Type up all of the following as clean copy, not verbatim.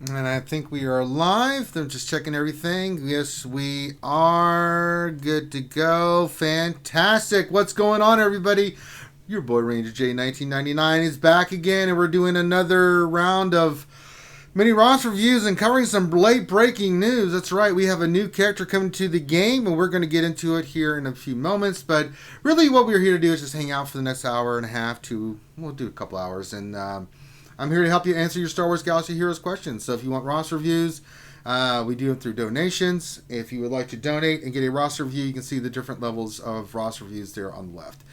And I think we are live. I'm just checking everything. Yes, we are good to go. Fantastic. What's going on, everybody? Your boy Ranger J 1999 is back again, and we're doing another round of mini roster reviews and covering some late breaking news. That's right, we have a new character coming to the game, and we're going to get into it here in a few moments. But really, what we're here to do is just hang out for the next hour and a half to, we'll do a couple hours, and I'm here to help you answer your Star Wars Galaxy Heroes questions. So if you want roster reviews, we do them through donations. If you would like to donate and get a roster review, you can see the different levels of roster reviews there on the left.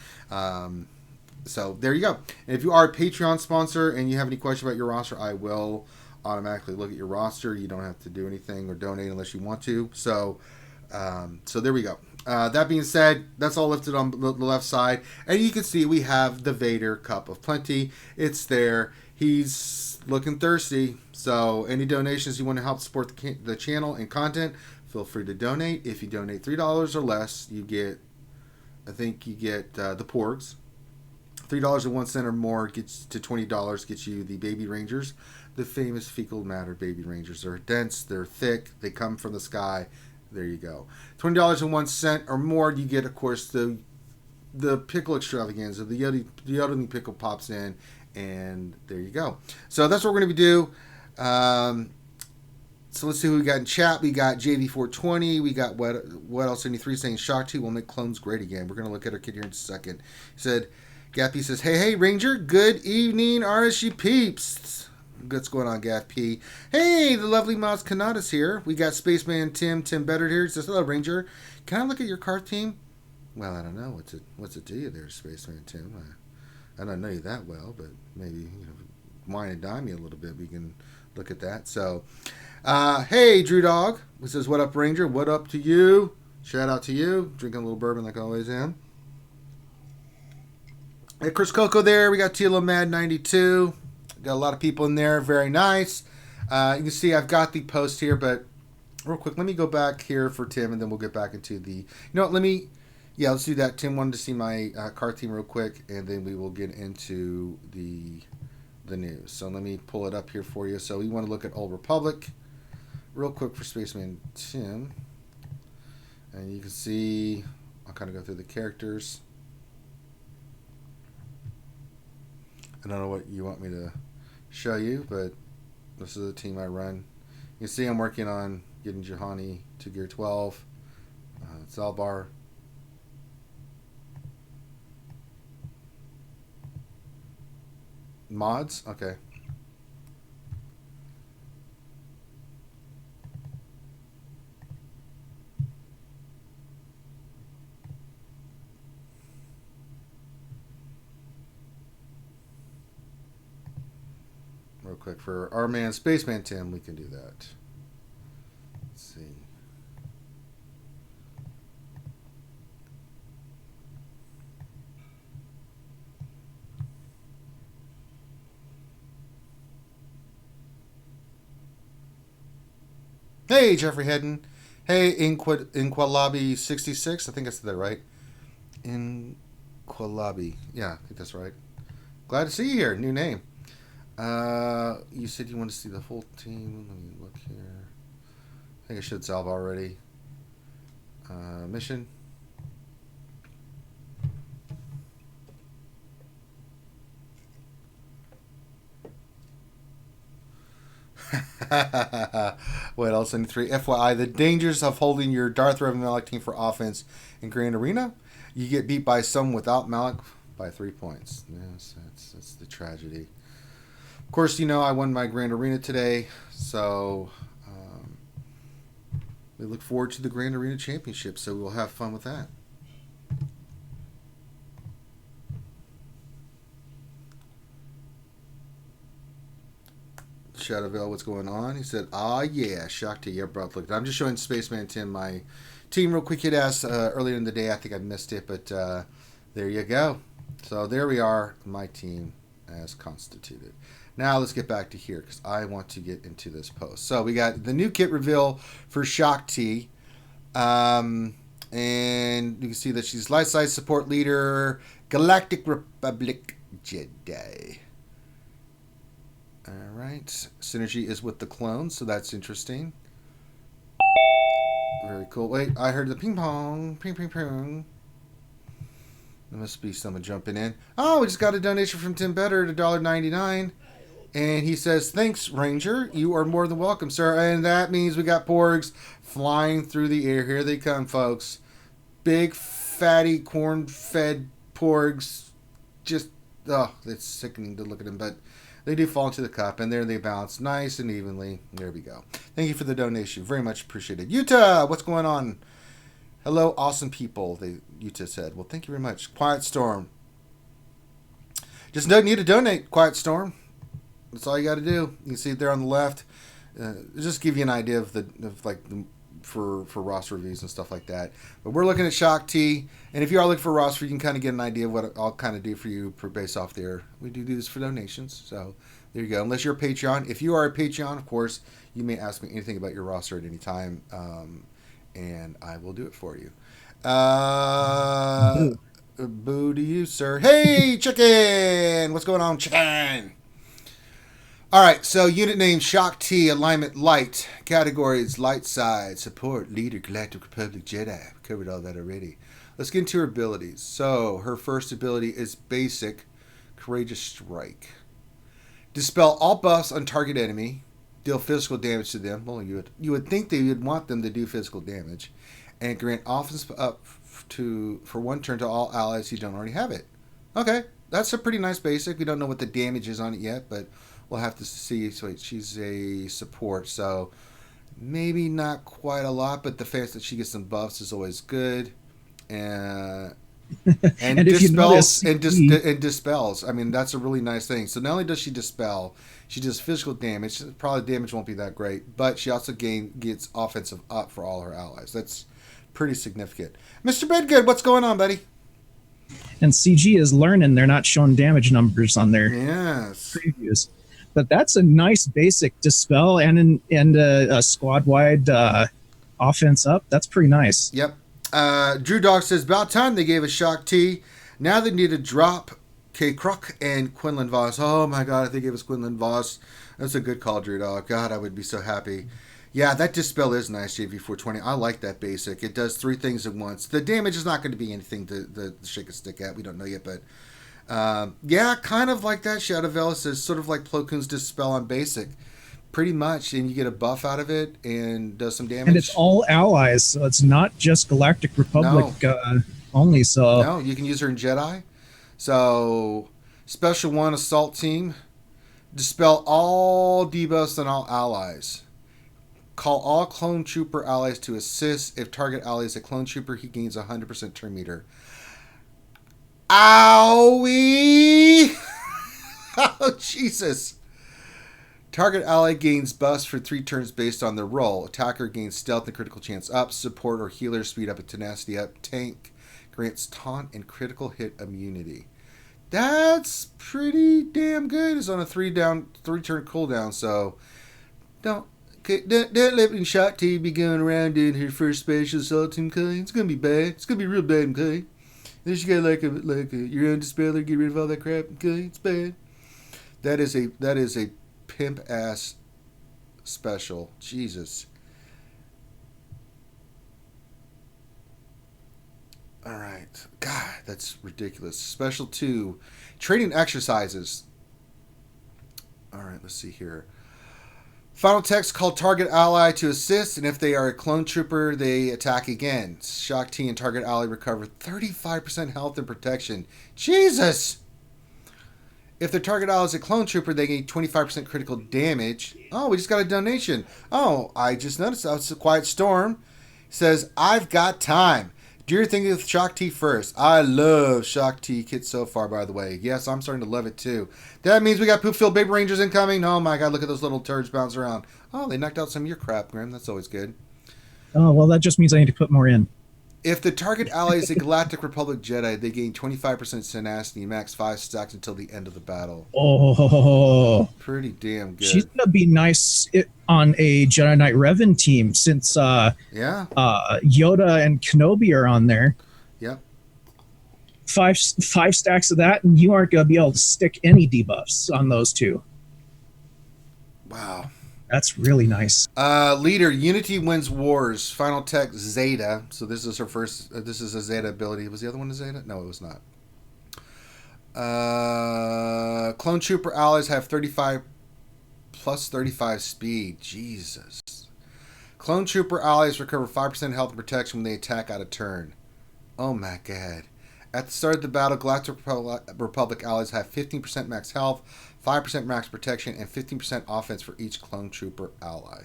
So there you go. And if you are a Patreon sponsor and you have any question about your roster, I will automatically look at your roster. You don't have to do anything or donate unless you want to. So there we go. That being said, that's all lifted on the left side. And you can see we have the Vader Cup of Plenty. It's there. He's looking thirsty. So any donations you want to help support the channel and content, feel free to donate. If you donate $3 or less, you get, I think you get the Porgs. $3.01 or more gets to $20, gets you the Baby Rangers, the famous fecal matter Baby Rangers. They're dense, they're thick, they come from the sky. There you go. $20.01 or more, you get, of course, the pickle extravaganza. The Yodeling pickle pops in, and there you go. So that's what we're going to do. So let's see who we got in chat. We got JV420. We got what else? 73 saying Shaak Ti will make clones great again. We're going to look at our kid here in a second. He said, Gappy says, hey, Ranger. Good evening, RSG peeps. What's going on, Gaff P? Hey, the lovely Mouse Kanata's here. We got Spaceman Tim Beddard here. He says, hello, Ranger. Can I look at your card team? Well, I don't know. What's it to you there, Spaceman Tim? I don't know you that well, but maybe wine and dime me a little bit. We can look at that. So, hey, Drew Dog. He says, what up, Ranger? What up to you? Shout out to you. Drinking a little bourbon like I always am. Hey, Chris Coco there. We got Tilo Mad 92. Got a lot of people in there. Very nice. You can see I've got the post here, but real quick, let me go back here for Tim, and then we'll get back into the... You know what, let's do that. Tim wanted to see my card team real quick, and then we will get into the news. So let me pull it up here for you. So we want to look at Old Republic real quick for Spaceman Tim. And you can see... I'll kind of go through the characters. I don't know what you want me to show you, but this is the team I run. You can see I'm working on getting Juhani to Gear 12. Zalbar. Mods? Okay. Real quick, for our man Spaceman Tim, we can do that. Let's see. Hey, Jeffrey Hedden. Hey, Inqualabi 66. I think I said that right. Inqualabi. Yeah, I think that's right. Glad to see you here. New name. You said you want to see the full team. Let me look here. I think I should solve already. Mission. What else? In 3 FYI, the dangers of holding your Darth Revan Malak team for offense in Grand Arena. You get beat by someone without Malak by 3 points. Yes, that's the tragedy. Of course, I won my Grand Arena today, so we look forward to the Grand Arena Championship, so we'll have fun with that. Shadowville, what's going on? He said, yeah, Shaak Ti. Yeah, bro, look, I'm just showing Spaceman Tim my team real quick. He'd asked earlier in the day. I think I missed it, but there you go. So there we are, my team as constituted. Now let's get back to here because I want to get into this post. So we got the new kit reveal for Shaak Ti. And you can see that she's light side support leader, Galactic Republic Jedi. All right. Synergy is with the clones, so that's interesting. Very cool. Wait, I heard the ping pong. Ping, ping, ping. There must be someone jumping in. Oh, we just got a donation from Tim Better at $1.99. And he says, thanks, Ranger. You are more than welcome, sir. And that means we got porgs flying through the air. Here they come, folks. Big, fatty, corn-fed porgs. Just, oh, it's sickening to look at them. But they do fall into the cup, and there they bounce nice and evenly. There we go. Thank you for the donation. Very much appreciated. Utah, what's going on? Hello, awesome people, Utah said. Well, thank you very much. Quiet Storm. Just need to donate, Quiet Storm. That's all you got to do. You can see it there on the left. Just give you an idea of for roster reviews and stuff like that. But we're looking at Shaak Ti, and if you are looking for a roster, you can kind of get an idea of what I'll kind of do for you based off there. We do this for donations, so there you go. Unless you're a Patreon. If you are a Patreon, of course, you may ask me anything about your roster at any time, and I will do it for you. Boo to you, sir. Hey, Chicken! What's going on, Chicken? All right, so unit name Shaak Ti, alignment light, categories light side, support, leader, Galactic Republic Jedi. We covered all that already. Let's get into her abilities. So her first ability is basic, courageous strike. Dispel all buffs on target enemy, deal physical damage to them. Well, you would think that you would want them to do physical damage, and grant offense up for one turn to all allies who don't already have it. Okay, that's a pretty nice basic. We don't know what the damage is on it yet, but we'll have to see. So she's a support, so maybe not quite a lot, but the fact that she gets some buffs is always good. And dispels and dispels. I mean, that's a really nice thing. So not only does she dispel, she does physical damage. Probably damage won't be that great, but she also gets offensive up for all her allies. That's pretty significant. Mr. Bedgood, what's going on, buddy? And CG is learning. They're not showing damage numbers on their previews. But that's a nice basic dispel and a squad-wide offense up. That's pretty nice. Yep. Drew Dog says, about time they gave us Shaak Ti. Now they need to drop K. Kruk and Quinlan Voss. Oh my God, if they gave us Quinlan Voss, that's a good call, Drew Dog. God, I would be so happy. Yeah, that dispel is nice, JV420. I like that basic. It does 3 things at once. The damage is not going to be anything to shake a stick at. We don't know yet, but yeah, kind of like that. Shadow Vela says, sort of like Plo Koon's dispel on basic. Pretty much, and you get a buff out of it and does some damage. And it's all allies, so it's not just Galactic Republic only. So no, you can use her in Jedi. So Special 1 Assault Team. Dispel all debuffs on all allies. Call all Clone Trooper allies to assist. If target ally is a Clone Trooper, he gains 100% turn meter. Owie! Oh, Jesus. Target ally gains buffs for 3 turns based on their roll. Attacker gains stealth and critical chance up. Support or healer speed up and tenacity up. Tank grants taunt and critical hit immunity. That's pretty damn good. It's on a 3-turn cooldown, so don't let Shaak Ti be going around doing her first special assault team, okay? It's gonna be bad. It's gonna be real bad, okay? Then you got like your own dispeller, get rid of all that crap, okay? It's bad. That is a pimp ass special. Jesus. All right. God, that's ridiculous. Special 2. Training exercises. All right, let's see here. Final text, call target ally to assist, and if they are a clone trooper, they attack again. Shaak Ti and target ally recover 35% health and protection. Jesus! If the target ally is a clone trooper, they gain 25% critical damage. Oh, we just got a donation. Oh, I just noticed. That's a Quiet Storm. Says, I've got time. Do your thing with Shaak Ti first. I love Shaak Ti kit so far, by the way. Yes, I'm starting to love it too. That means we got poop-filled baby rangers incoming. Oh my God, look at those little turds bounce around. Oh, they knocked out some of your crap, Grim. That's always good. Oh, well, that just means I need to put more in. If the target ally is a Galactic Republic Jedi, they gain 25% tenacity, max 5 stacks until the end of the battle. Oh, pretty damn good. She's gonna be nice on a Jedi Knight Revan team since Yoda and Kenobi are on there. Yep. 5 stacks of that, and you aren't gonna be able to stick any debuffs on those two. Wow. That's really nice. Leader, Unity wins wars. Final tech, Zeta. So this is her first. This is a Zeta ability. Was the other one a Zeta? No, it was not. Clone Trooper allies have 35 plus 35 speed. Jesus. Clone Trooper allies recover 5% health and protection when they attack out of turn. Oh my god. At the start of the battle, Galactic Republic allies have 15% max health, 5% max protection, and 15% offense for each Clone Trooper ally.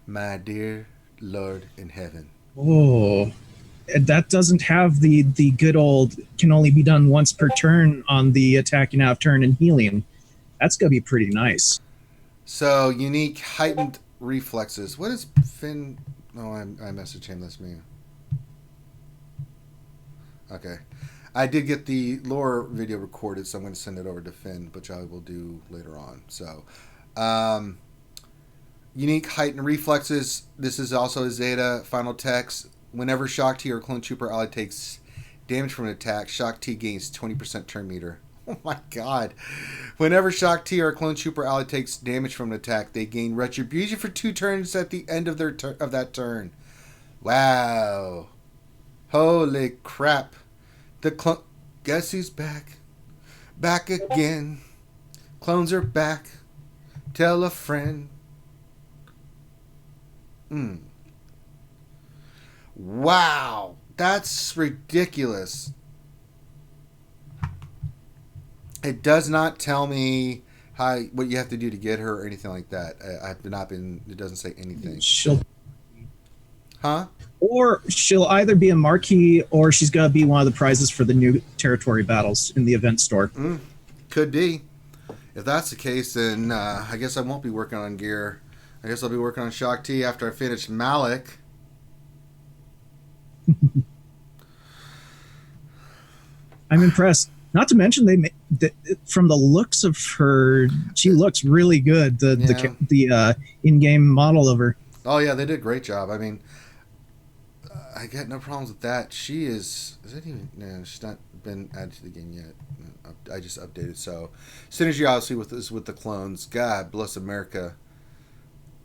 My dear Lord in heaven. Oh, that doesn't have the good old can only be done once per turn on the attacking out of turn and healing. That's going to be pretty nice. So, unique heightened reflexes. What is Finn? Oh, I messaged him. That's me. Okay. I did get the lore video recorded, so I'm going to send it over to Finn, which I will do later on. So, unique heightened reflexes. This is also a Zeta final text. Whenever Shaak Ti or Clone Trooper ally takes damage from an attack, Shaak Ti gains 20% turn meter. Oh my god. Whenever Shaak Ti or Clone Trooper ally takes damage from an attack, they gain retribution for 2 turns at the end of their of that turn. Wow. Holy crap. Guess who's back? Back again. Clones are back. Tell a friend. Wow. That's ridiculous. It does not tell me what you have to do to get her or anything like that. I've not been. It doesn't say anything. Huh? Or she'll either be a marquee or she's going to be one of the prizes for the new territory battles in the event store. Could be. If that's the case, then I guess I won't be working on gear. I guess I'll be working on Shaak Ti after I finish Malik. I'm impressed. Not to mention, from the looks of her, she looks really good. The in-game model of her. Oh yeah, they did a great job. I mean, I got no problems with that. She is that even? No, she's not been added to the game yet. I just updated. So synergy obviously with the clones. God bless America.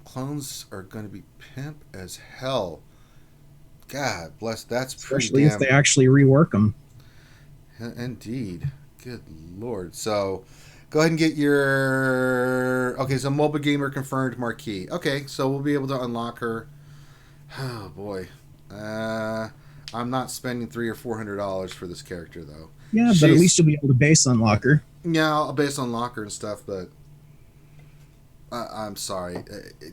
Clones are going to be pimp as hell. God bless. That's pretty. Especially if they actually rework them. Indeed. Good lord. So go ahead and get your... Okay, so mobile gamer confirmed marquee. Okay, so we'll be able to unlock her. Oh boy. I'm not spending $300 or $400 for this character though. Yeah, but at least you'll be able to base unlock her. Yeah, I'll base unlock her and stuff, but I'm sorry.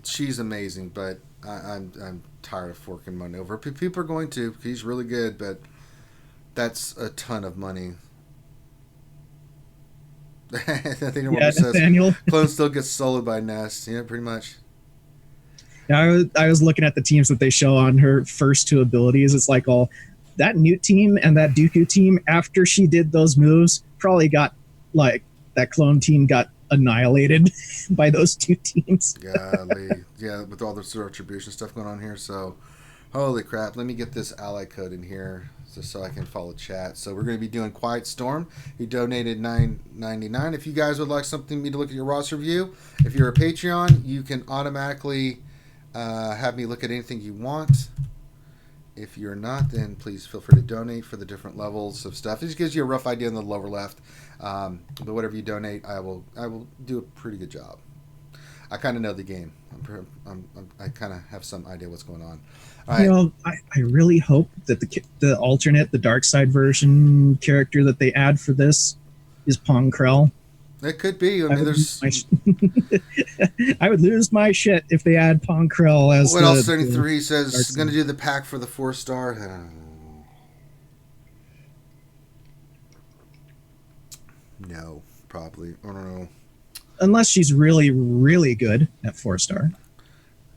She's amazing, but I'm tired of forking money over. People are going to. He's really good, but that's a ton of money. I think Nathaniel. Clone still gets soloed by Nest. Yeah, pretty much. Yeah, I was looking at the teams that they show on her first 2 abilities. It's like that Newt team and that Dooku team, after she did those moves, probably got that clone team got annihilated by those 2 teams. Golly. Yeah, with all this retribution stuff going on here. So, holy crap. Let me get this ally code in here just so I can follow chat. So we're going to be doing Quiet Storm. He donated $9.99. If you guys would like me to look at your roster view, if you're a Patreon, you can automatically have me look at anything you want. If you're not, then please feel free to donate for the different levels of stuff. It just gives you a rough idea in the lower left. But whatever you donate, I will do a pretty good job. I kind of know the game. I kind of have some idea what's going on. All right. I really hope that the alternate, the dark side version character that they add for this is Pong Krell. It could be. I mean, I would lose my shit if they add Pong Krell as. What else? 33 says going to do the pack for the 4-star. No, probably. I don't know. Unless she's really, really good at 4-star.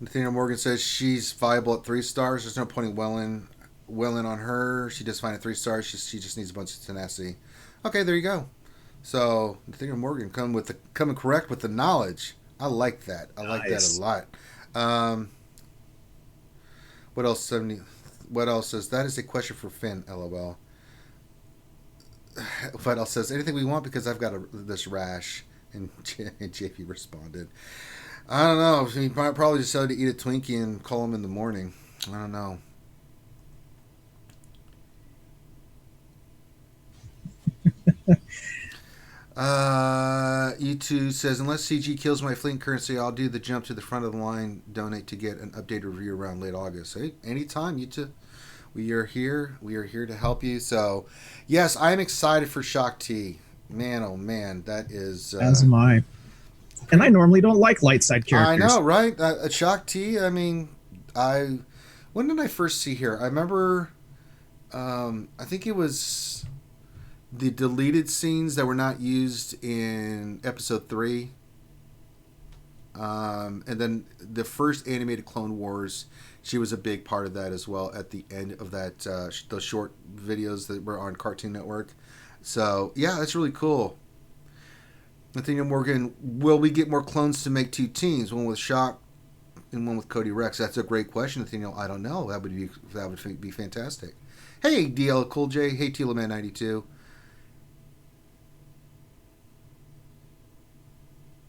Nathaniel Morgan says she's viable at 3 stars. There's no point in welling on her. She does fine at 3 stars. She just needs a bunch of tenacity. Okay, there you go. So Nathaniel Morgan coming correct with the knowledge. I like that. I like that a lot. What else? What else says that is a question for Finn? LOL. What else says anything we want because I've got this rash. And JP responded. I don't know. He probably decided to eat a Twinkie and call him in the morning. I don't know. E2 says, unless CG kills my fleet currency, I'll do the jump to the front of the line, donate to get an updated review around late August. Hey, anytime, E2. We are here. We are here to help you. So, yes, I'm excited for Shaak Ti. Man, oh man, that is... As am I. And I normally don't like light side characters. I know, right? Shaak Ti, I mean, when did I first see her? I remember, I think it was the deleted scenes that were not used in episode 3. And then the first animated Clone Wars, she was a big part of that as well at the end of that, those short videos that were on Cartoon Network. So, yeah, that's really cool. Nathaniel Morgan, will we get more clones to make 2 teams? One with Shaak and one with Cody Rex? That's a great question, Nathaniel. I don't know. That would be fantastic. Hey, DL Cool J. Hey, Teelaman92.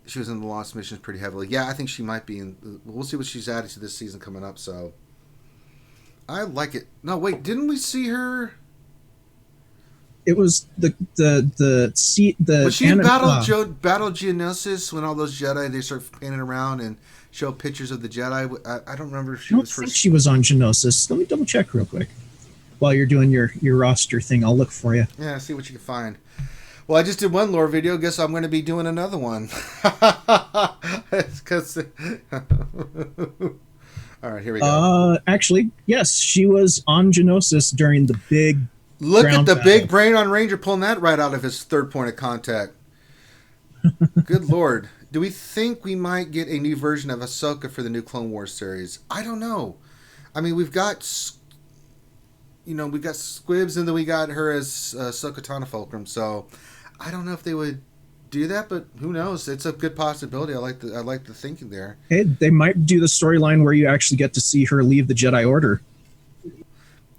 She was in the Lost Missions pretty heavily. Yeah, I think she might be in. We'll see what she's added to this season coming up. So I like it. No, wait, didn't we see her? It was the Was she in Battle Geonosis when all those Jedi they start panning around and show pictures of the Jedi? I don't remember if she was first. She was on Geonosis. Let me double check real quick. While you're doing your roster thing, I'll look for you. Yeah, see what you can find. Well, I just did one lore video. Guess I'm going to be doing another one. Because all right, here we go. Actually, yes, she was on Geonosis during the big. Look at the big brain on Ranger pulling that right out of his third point of contact. Good Lord. Do we think we might get a new version of Ahsoka for the new Clone Wars series? I don't know. I mean, we've got Squibs, and then we got her as Ahsoka Tano Fulcrum. So I don't know if they would do that, but who knows? It's a good possibility. I like the thinking there. Hey, they might do the storyline where you actually get to see her leave the Jedi Order.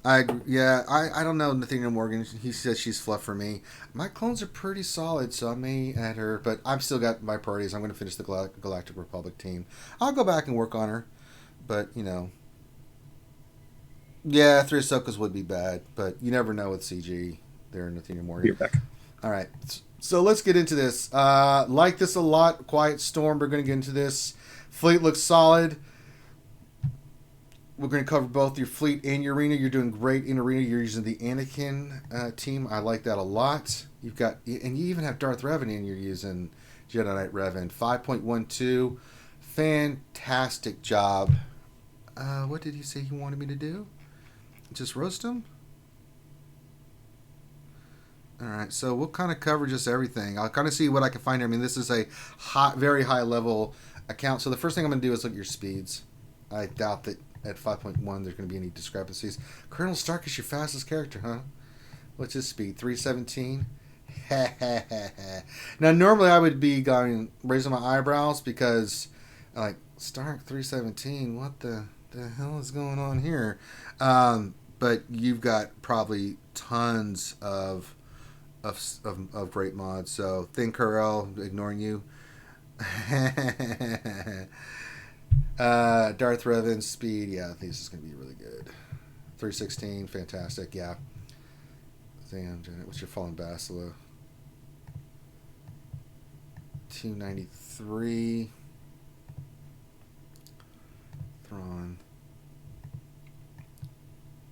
I don't know Nathaniel Morgan. He says she's fluff for me. My clones are pretty solid, so I may add her, but I've still got my priorities. I'm going to finish the Galactic Republic team. I'll go back and work on her, but yeah, 3 Ahsokas would be bad, but you never know with CG there, Nathaniel Morgan. Be back. All right, so let's get into this. Like this a lot. Quiet Storm. We're going to get into this. Fleet looks solid. We're going to cover both your fleet and your arena. You're doing great in arena. You're using the Anakin team. I like that a lot. And you even have Darth Revan, and you're using Jedi Knight Revan. 5.12. Fantastic job. What did he say he wanted me to do? Just roast him? All right, so we'll kind of cover just everything. I'll kind of see what I can find here. I mean, this is a very high level account. So the first thing I'm going to do is look at your speeds. I doubt that at 5.1 there's going to be any discrepancies. Colonel Stark is your fastest character, huh? What's his speed? 317? Now, normally I would be raising my eyebrows because, like, Stark 317, what the hell is going on here? But you've got probably tons of great mods. So, Thin Curl, ignoring you. Darth Revan speed, yeah, I think this is going to be really good. 316, fantastic, yeah. Damn, Janet, what's your Fallen Basila? 293. Thrawn.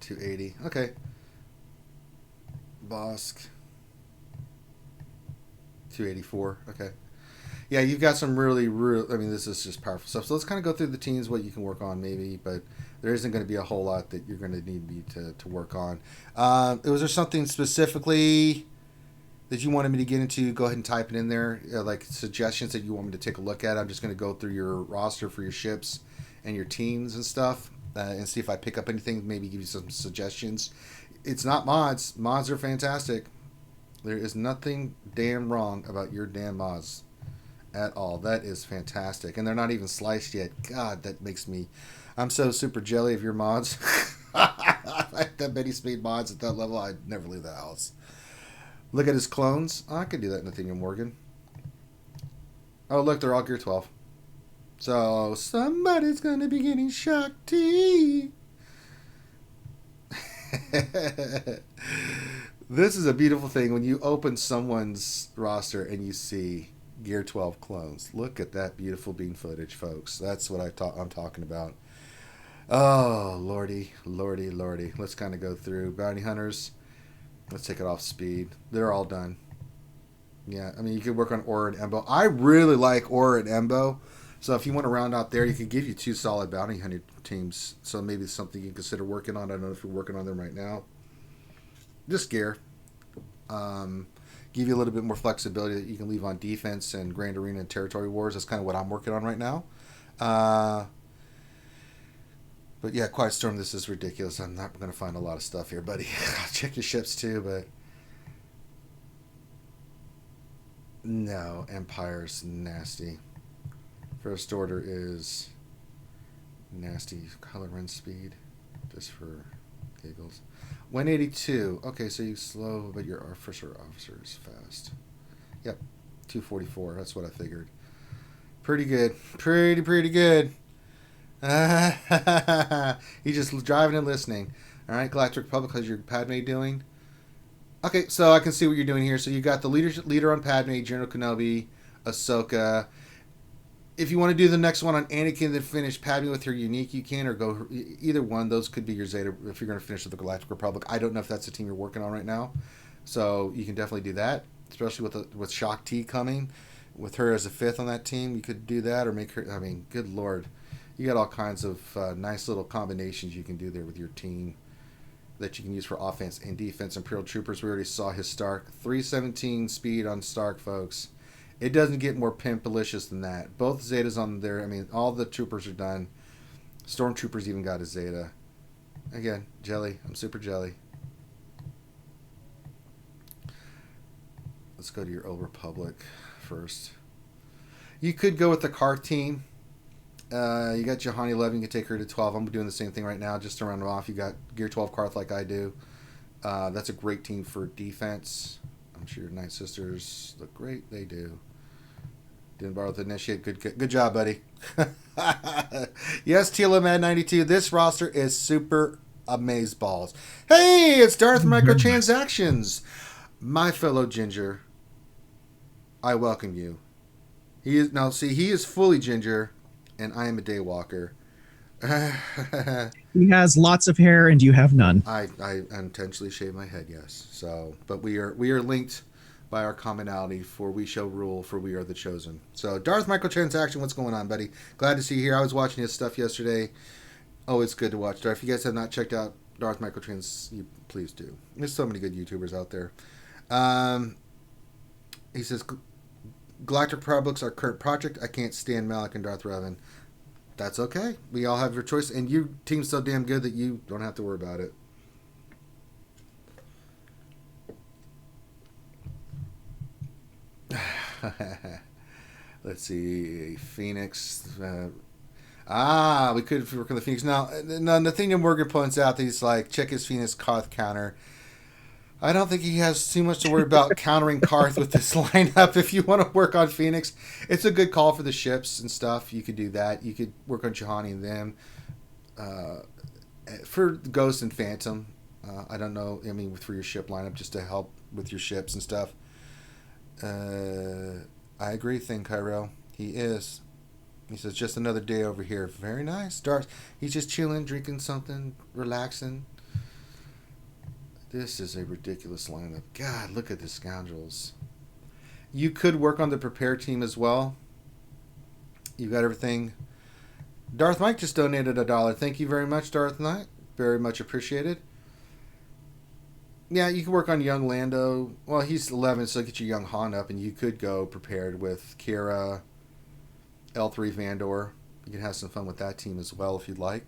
280, okay. Bosk. 284, okay. Yeah, you've got some really, I mean, this is just powerful stuff. So let's kind of go through the teams, what you can work on maybe, but there isn't going to be a whole lot that you're going to need me to work on. Was there something specifically that you wanted me to get into? Go ahead and type it in there, like suggestions that you want me to take a look at. I'm just going to go through your roster for your ships and your teams and stuff and see if I pick up anything, maybe give you some suggestions. It's not mods. Mods are fantastic. There is nothing damn wrong about your damn mods. At all. That is fantastic. And they're not even sliced yet. God, that makes me... I'm so super jelly of your mods. That many speed mods at that level, I'd never leave the house. Look at his clones. Oh, I could do that, Nathaniel Morgan. Oh, look, they're all Gear 12. So somebody's gonna be getting Shaak Ti. This is a beautiful thing when you open someone's roster and you see Gear 12 clones. Look at that beautiful bean footage, folks. That's what I'm talking about. Oh, lordy, lordy, lordy. Let's kind of go through bounty hunters. Let's take it off speed. They're all done. Yeah, I mean, you could work on Aura and Embo. I really like Aura and Embo. So if you want to round out there, you could give you 2 solid bounty hunter teams. So maybe it's something you can consider working on. I don't know if you're working on them right now. Just gear. Give you a little bit more flexibility that you can leave on defense and Grand Arena and Territory Wars. That's kind of what I'm working on right now. But yeah, Quiet Storm, this is ridiculous. I'm not going to find a lot of stuff here, buddy. I'll check your ships too, but... No, Empire's nasty. First Order is nasty. Color run speed, just for giggles. 182. Okay, so you slow, but your officer is fast. Yep, 244. That's what I figured. Pretty good. Pretty good. He's just driving and listening. All right, Galactic Republic, how's your Padme doing? Okay, so I can see what you're doing here. So you got the leader on Padme, General Kenobi, Ahsoka. If you want to do the next one on Anakin, then finish Padme with her unique, you can, or go either one. Those could be your Zeta if you're going to finish with the Galactic Republic. I don't know if that's the team you're working on right now, so you can definitely do that. Especially with Shaak Ti coming, with her as a 5th on that team, you could do that or make her. I mean, good lord, you got all kinds of nice little combinations you can do there with your team that you can use for offense and defense. Imperial Troopers, we already saw his Stark, 317 speed on Stark, folks. It doesn't get more pimpalicious than that. Both Zetas on there. I mean, all the troopers are done. Stormtroopers even got a Zeta. Again, jelly. I'm super jelly. Let's go to your Old Republic first. You could go with the Karth team. You got Juhani 11. You can take her to 12. I'm doing the same thing right now just to round them off. You got Gear 12 Karth like I do. That's a great team for defense. I'm sure your Night Sisters look great. They do. Didn't borrow the initiate. Good job, buddy. Yes, TLMAD 92. This roster is super amazeballs. Hey, it's Darth Microtransactions. My fellow Ginger, I welcome you. He is fully Ginger, and I am a Daywalker. He has lots of hair, and you have none. I intentionally shave my head, yes. So, but we are linked by our commonality, for we shall rule, for we are the chosen. So, Darth Microtransaction, what's going on, buddy? Glad to see you here. I was watching his stuff yesterday. Always good to watch Darth. If you guys have not checked out Darth Microtrans, you please do. There's so many good YouTubers out there. He says, Galactic Republic's our current project. I can't stand Malik and Darth Revan. That's okay. We all have your choice, and your team's so damn good that you don't have to worry about it. Let's see, Phoenix. We could work on the Phoenix. Now, Nathaniel Morgan points out that he's like, check his Phoenix Karth counter. I don't think he has too much to worry about countering Karth with this lineup. If you want to work on Phoenix, it's a good call for the ships and stuff. You could do that. You could work on Juhani and them. For Ghost and Phantom, I don't know. I mean, for your ship lineup, just to help with your ships and stuff. I agree, Thing Cairo. He is. He says, just another day over here. Very nice. Darth, he's just chilling, drinking something, relaxing. This is a ridiculous lineup. God, look at the scoundrels. You could work on the prepare team as well. You got everything. Darth Mike just donated $1. Thank you very much, Darth Knight. Very much appreciated. Yeah, you can work on young Lando. Well, he's 11, so get your young Han up, and you could go prepared with Kira, L3 Vandor. You can have some fun with that team as well if you'd like.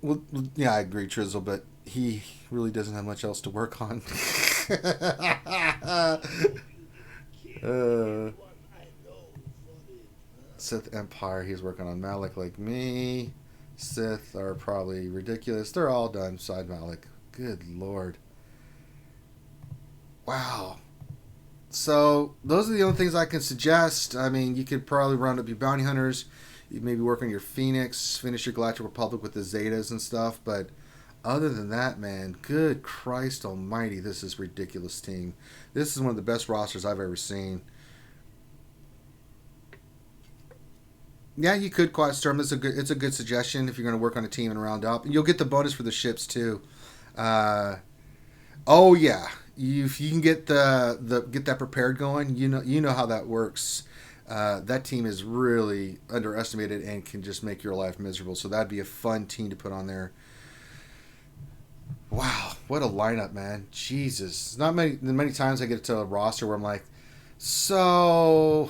Well, yeah, I agree, Trizzle, but he really doesn't have much else to work on. Sith Empire, he's working on Malik like me. Sith are probably ridiculous. They're all done side Malik. Good lord. Wow. So those are the only things I can suggest. I mean, you could probably round up your bounty hunters. You maybe work on your Phoenix, finish your Galactic Republic with the Zetas and stuff. But other than that, man, good Christ Almighty, this is a ridiculous team. This is one of the best rosters I've ever seen. Yeah, you could Quiet Storm. It's a good suggestion if you're going to work on a team and round up. You'll get the bonus for the ships too. Oh yeah, if you can get get that prepared going, you know how that works. That team is really underestimated and can just make your life miserable. So that'd be a fun team to put on there. Wow, what a lineup, man! Jesus, not many times I get to a roster where I'm like, so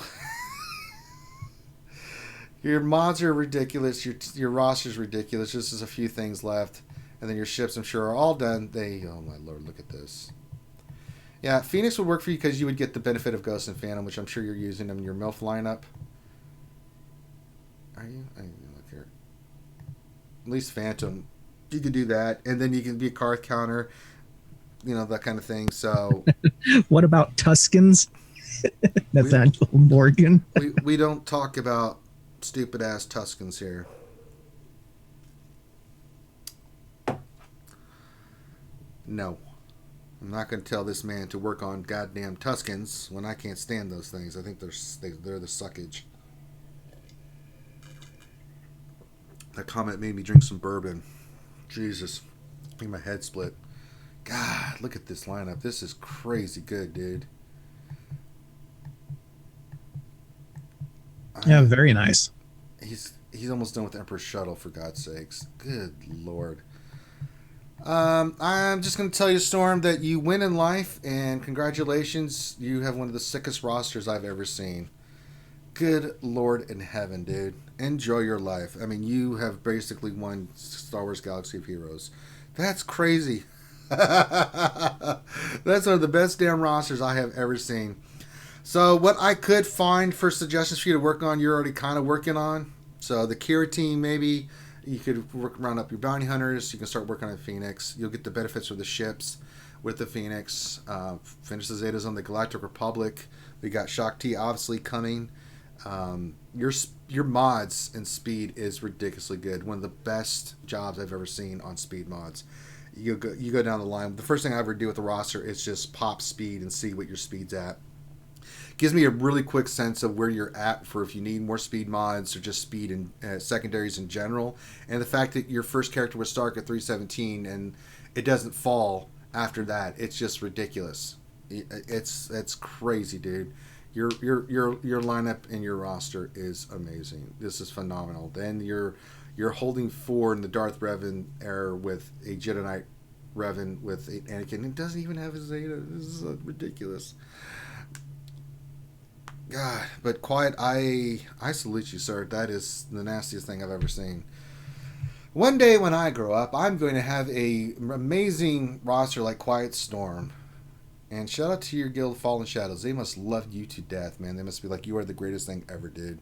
your mods are ridiculous, your roster's ridiculous. Just as a few things left, and then your ships, I'm sure, are all done. Oh my lord, look at this. Yeah, Phoenix would work for you because you would get the benefit of Ghost and Phantom, which I'm sure you're using them in your MILF lineup. Are you? I didn't even look here. At least Phantom. You could do that, and then you can be a card counter, that kind of thing. So, what about Tuscans? Nathaniel Morgan. we don't talk about stupid ass Tuscans here. No, I'm not going to tell this man to work on goddamn Tuscans when I can't stand those things. I think they're the suckage. That comment made me drink some bourbon. Jesus, made my head split. God, look at this lineup. This is crazy good, dude. Yeah, very nice. He's almost done with Emperor's Shuttle, for God's sakes. Good Lord. I'm just going to tell you, Storm, that you win in life, and congratulations. You have one of the sickest rosters I've ever seen. Good Lord in heaven, dude. Enjoy your life. I mean, you have basically won Star Wars Galaxy of Heroes. That's crazy. That's one of the best damn rosters I have ever seen. So what I could find for suggestions for you to work on, you're already kind of working on. So the Kira team, maybe you could round up your bounty hunters. You can start working on Phoenix. You'll get the benefits of the ships with the Phoenix. Finish the Zetas on the Galactic Republic. We got Shaak Ti obviously coming. Your mods and speed is ridiculously good. One of the best jobs I've ever seen on speed mods. You go down the line. The first thing I ever do with the roster is just pop speed and see what your speed's at. Gives me a really quick sense of where you're at for if you need more speed mods or just speed and secondaries in general. And the fact that your first character was Stark at 317 and it doesn't fall after that, it's just ridiculous. It's crazy, dude. Your lineup and your roster is amazing. This is phenomenal. Then you're holding 4 in the Darth Revan era with a Jedi Knight Revan with Anakin. It doesn't even have a Zeta. This is ridiculous. God, but Quiet, I salute you, sir. That is the nastiest thing I've ever seen. One day when I grow up, I'm going to have a amazing roster like Quiet Storm. And shout out to your guild, Fallen Shadows. They must love you to death, man. They must be like, you are the greatest thing ever, dude.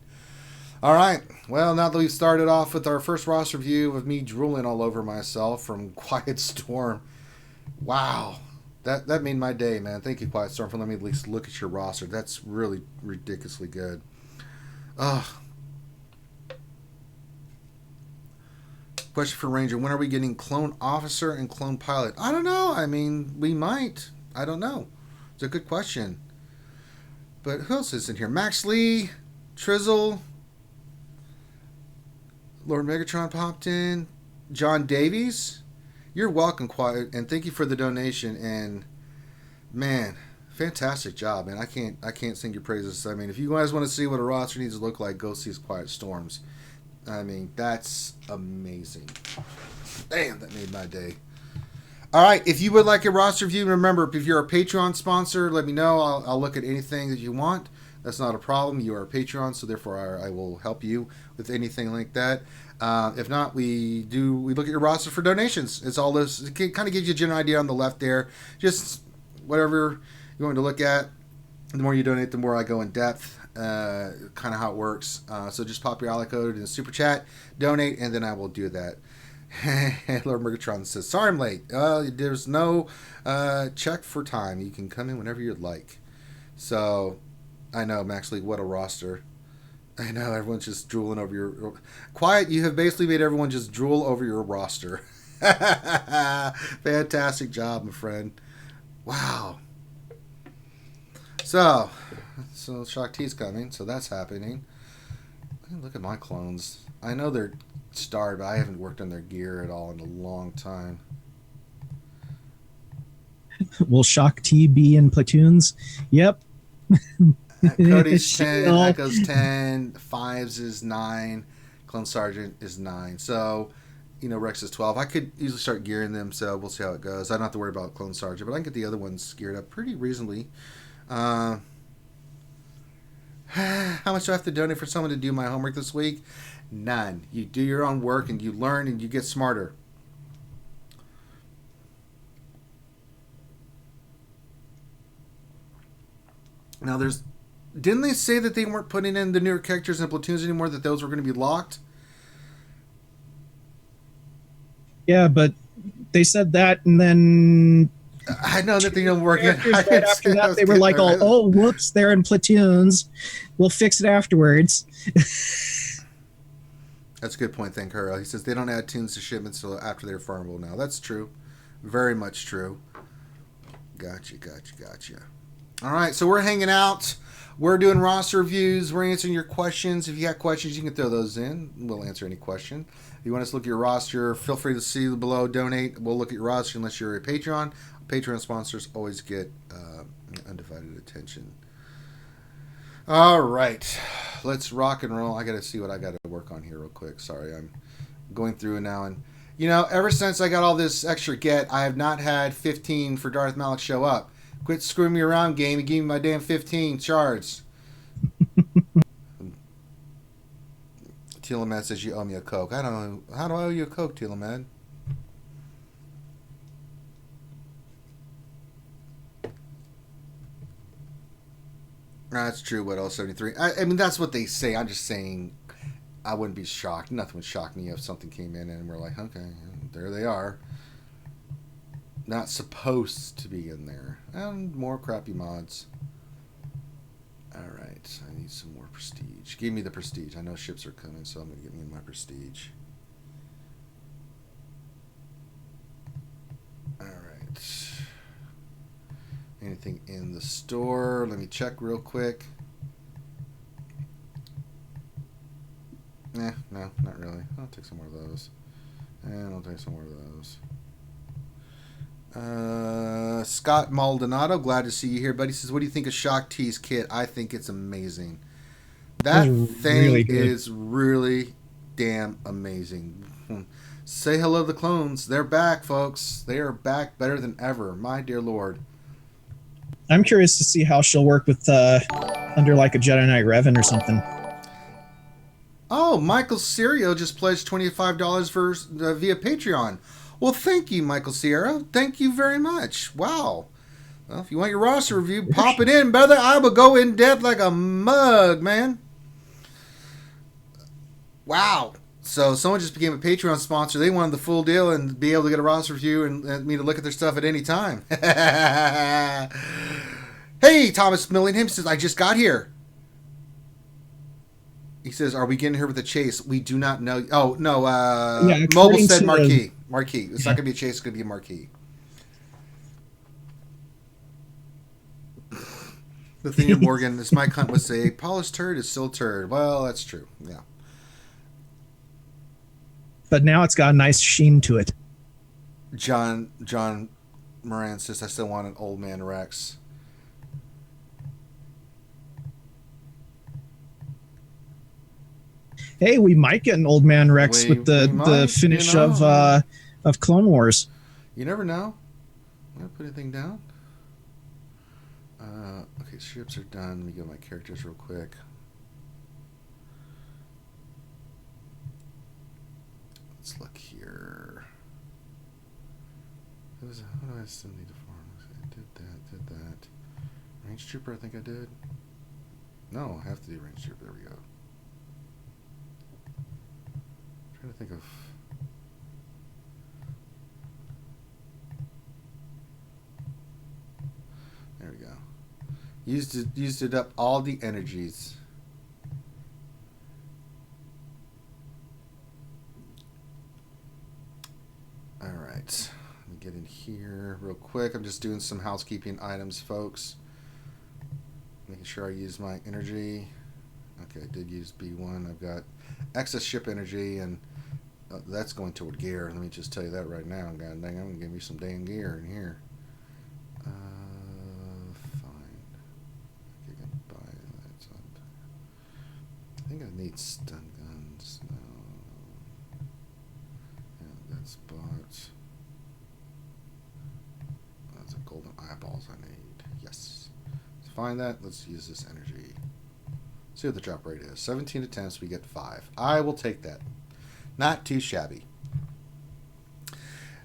All right. Well, now that we've started off with our first roster review of me drooling all over myself from Quiet Storm. Wow. That made my day, man. Thank you, Quiet Storm, for letting me at least look at your roster. That's really ridiculously good. Question for Ranger. When are we getting Clone Officer and Clone Pilot? I don't know. I mean, we might. I don't know. It's a good question. But who else is in here? Max Lee, Trizzle, Lord Megatron popped in, John Davies. You're welcome, Quiet, and thank you for the donation. And man, fantastic job, man. I can't sing your praises. I mean, if you guys want to see what a roster needs to look like, go see Quiet Storms. I mean, that's amazing. Damn, that made my day. All right, if you would like a roster review, remember, if you're a Patreon sponsor, let me know. I'll look at anything that you want. That's not a problem. You are a Patreon, so therefore I will help you with anything like that. If not, we look at your roster for donations. It's all this. It kind of gives you a general idea on the left there. Just whatever you want to look at. The more you donate, the more I go in depth. Kind of how it works. So just pop your ally code in the super chat, donate, and then I will do that. Lord Megatron says, sorry I'm late. There's no check for time. You can come in whenever you'd like. So, I know, Max League, what a roster. I know, everyone's just drooling over your... Quiet, you have basically made everyone just drool over your roster. Fantastic job, my friend. Wow. So Shaak Ti's coming, so that's happening. Look at my clones. I know they're starred, but I haven't worked on their gear at all in a long time. Will Shaak Ti be in platoons? Yep. Cody's 10, Echo's 10, Fives is 9, Clone Sergeant is 9. So, Rex is 12. I could easily start gearing them, so we'll see how it goes. I don't have to worry about Clone Sergeant, but I can get the other ones geared up pretty reasonably. How much do I have to donate for someone to do my homework this week? None. You do your own work, and you learn, and you get smarter. Now, didn't they say that they weren't putting in the newer characters and platoons anymore, that those were going to be locked? Yeah, but they said that, and then I know that they don't work yet. Right after that, they were like, oh, whoops, they're in platoons. We'll fix it afterwards. That's a good point, thank her. He says they don't add tunes to shipments until after they're farmable now. That's true. Very much true. Gotcha. All right, so we're hanging out. We're doing roster reviews. We're answering your questions. If you got questions, you can throw those in. We'll answer any question. If you want us to look at your roster, feel free to see below. Donate. We'll look at your roster unless you're a Patreon. Patreon sponsors always get undivided attention. All right. Let's rock and roll. I got to see what I got to work on here real quick. Sorry, I'm going through it now. And, ever since I got all this extra get, I have not had 15 for Darth Malik show up. Quit screwing me around, game, and give me my damn 15 shards. Telemad says you owe me a Coke. I don't know. How do I owe you a Coke, Telemad? That's true, what else, 73? I mean, that's what they say. I'm just saying I wouldn't be shocked. Nothing would shock me if something came in and we're like, okay, there they are. Not supposed to be in there. And more crappy mods. Alright, I need some more prestige. Give me the prestige. I know ships are coming, so I'm going to get me my prestige. Alright. Anything in the store? Let me check real quick. No, not really. I'll take some more of those. And I'll take some more of those. Scott Maldonado, glad to see you here, buddy. Says, what do you think of Shaak Ti's kit? I think it's amazing. That thing really is really damn amazing. Say hello to the clones. They're back, folks. They are back better than ever. My dear Lord. I'm curious to see how she'll work with under like a Jedi Knight Revan or something. Oh, Michael Serio just pledged $25 for via Patreon. Well, thank you, Michael Sierra. Thank you very much. Wow. Well, if you want your roster review, pop it in, brother. I will go in depth like a mug, man. Wow. So someone just became a Patreon sponsor. They wanted the full deal and be able to get a roster review and me to look at their stuff at any time. Hey, Thomas Millingham says, I just got here. He says, are we getting here with a chase? We do not know. Oh, no. Mobile said marquee. Marquee. It's not going to be a chase. It's going to be a marquee. The thing of Morgan, as Mike Hunt would say, polished turd is still turd. Well, that's true. Yeah. But now it's got a nice sheen to it. John Moran says, I still want an old man Rex. Hey, we might get an old man Rex with the finish of Clone Wars. You never know. I'm gonna put anything down. Okay, ships are done. Let me get my characters real quick. Let's look here. What do I still need to farm? I did that. Range Trooper, I think I did. No, I have to do Range Trooper. There we go. I'm trying to think of... There we go. Used it up all the energies. All right. Let me get in here real quick. I'm just doing some housekeeping items, folks. Making sure I use my energy. Okay, I did use B1. I've got excess ship energy, and that's going toward gear. Let me just tell you that right now. God dang, I'm going to give you some dang gear in here. Fine. I can buy that. I think I need stun guns. No. Yeah, that's bought. That's a golden eyeballs I need. Yes. Let's find that. Let's use this energy. See what the drop rate is. 17 attempts, we get 5. I will take that. Not too shabby.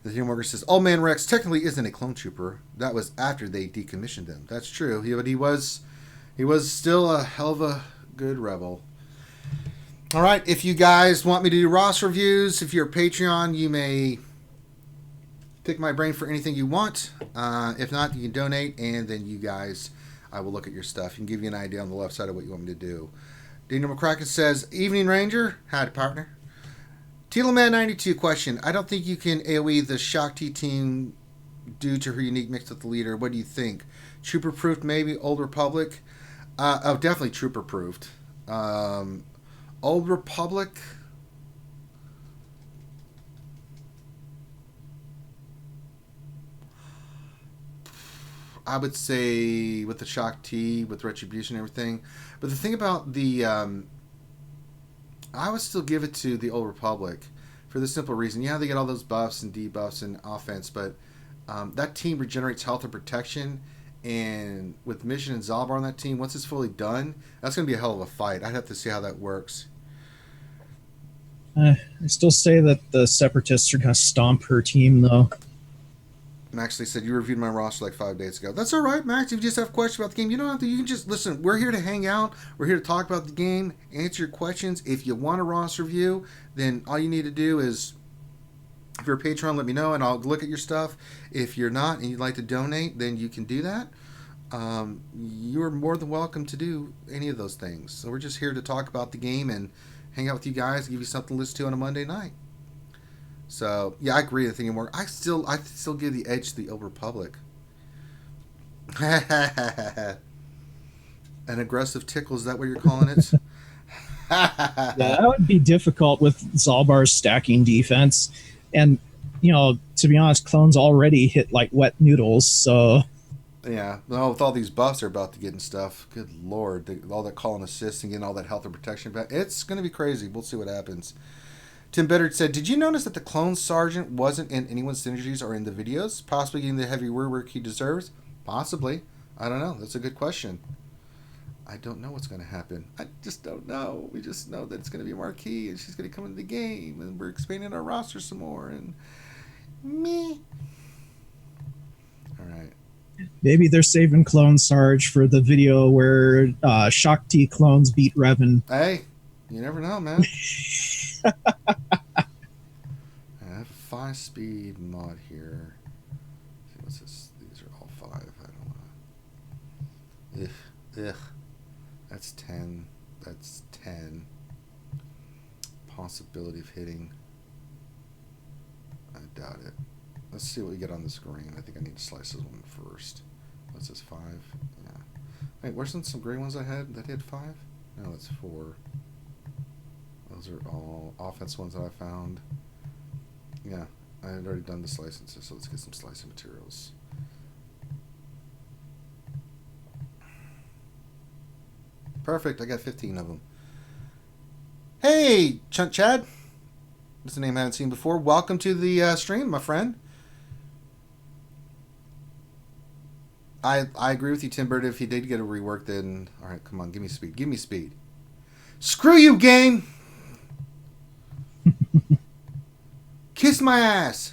The Humorger says, Old Man Rex technically isn't a clone trooper. That was after they decommissioned him. That's true. But he was still a hell of a good rebel. All right. If you guys want me to do roster reviews, if you're a Patreon, you may pick my brain for anything you want. If not, you can donate, and then you guys, I will look at your stuff. You can give you an idea on the left side of what you want me to do. Daniel McCracken says, Evening Ranger. Howdy, partner. Teelaman92 question. I don't think you can AoE the Shaak Ti team due to her unique mix with the leader. What do you think? Trooper-proofed, maybe? Old Republic? Oh, definitely trooper-proofed. Old Republic... I would say with the Shaak Ti, with Retribution and everything. But the thing about the... I would still give it to the Old Republic for the simple reason. Yeah, they get all those buffs and debuffs and offense, but that team regenerates health and protection. And with Mission and Zalbar on that team, once it's fully done, that's going to be a hell of a fight. I'd have to see how that works. I still say that the Separatists are going to stomp her team, though. Max, they said you reviewed my roster like 5 days ago. That's all right, Max. If you just have questions about the game, you don't have to. You can just listen. We're here to hang out. We're here to talk about the game, answer your questions. If you want a roster review, then all you need to do is, if you're a Patreon, let me know, and I'll look at your stuff. If you're not and you'd like to donate, then you can do that. You're more than welcome to do any of those things. So we're just here to talk about the game and hang out with you guys, give you something to listen to on a Monday night. So yeah, I agree. The thing more, I still give the edge to the Old Republic. An aggressive tickle, is that what you're calling it? Yeah, that would be difficult with Zalbar's stacking defense, and to be honest, clones already hit like wet noodles. So yeah, well, with all these buffs they're about to get and stuff, good lord, all that call and assist and getting all that health and protection back, it's going to be crazy. We'll see what happens. Tim Biddard said, did you notice that the clone sergeant wasn't in anyone's synergies or in the videos? Possibly getting the heavy work he deserves? Possibly. I don't know. That's a good question. I don't know what's going to happen. I just don't know. We just know that it's going to be Marquis and she's going to come into the game and we're expanding our roster some more and me. All right. Maybe they're saving Clone Sarge for the video where Shaak Ti clones beat Revan. Hey, you never know, man. I have a 5-speed mod here. Let's see, what's this? These are all 5. I don't know. Ugh. That's 10. That's 10. Possibility of hitting. I doubt it. Let's see what we get on the screen. I think I need to slice this one first. What's this, 5? Yeah. Wait, where's some gray ones I had that hit 5? No, that's 4. Those are all offense ones that I found. Yeah, I had already done the slicing, so let's get some slicing materials. Perfect, I got 15 of them. Hey, Chunk Chad. That's a name I haven't seen before. Welcome to the stream, my friend. I agree with you, Tim Bird. If he did get a rework, then... Alright, come on, give me speed. Give me speed. Screw you, game! Kiss my ass!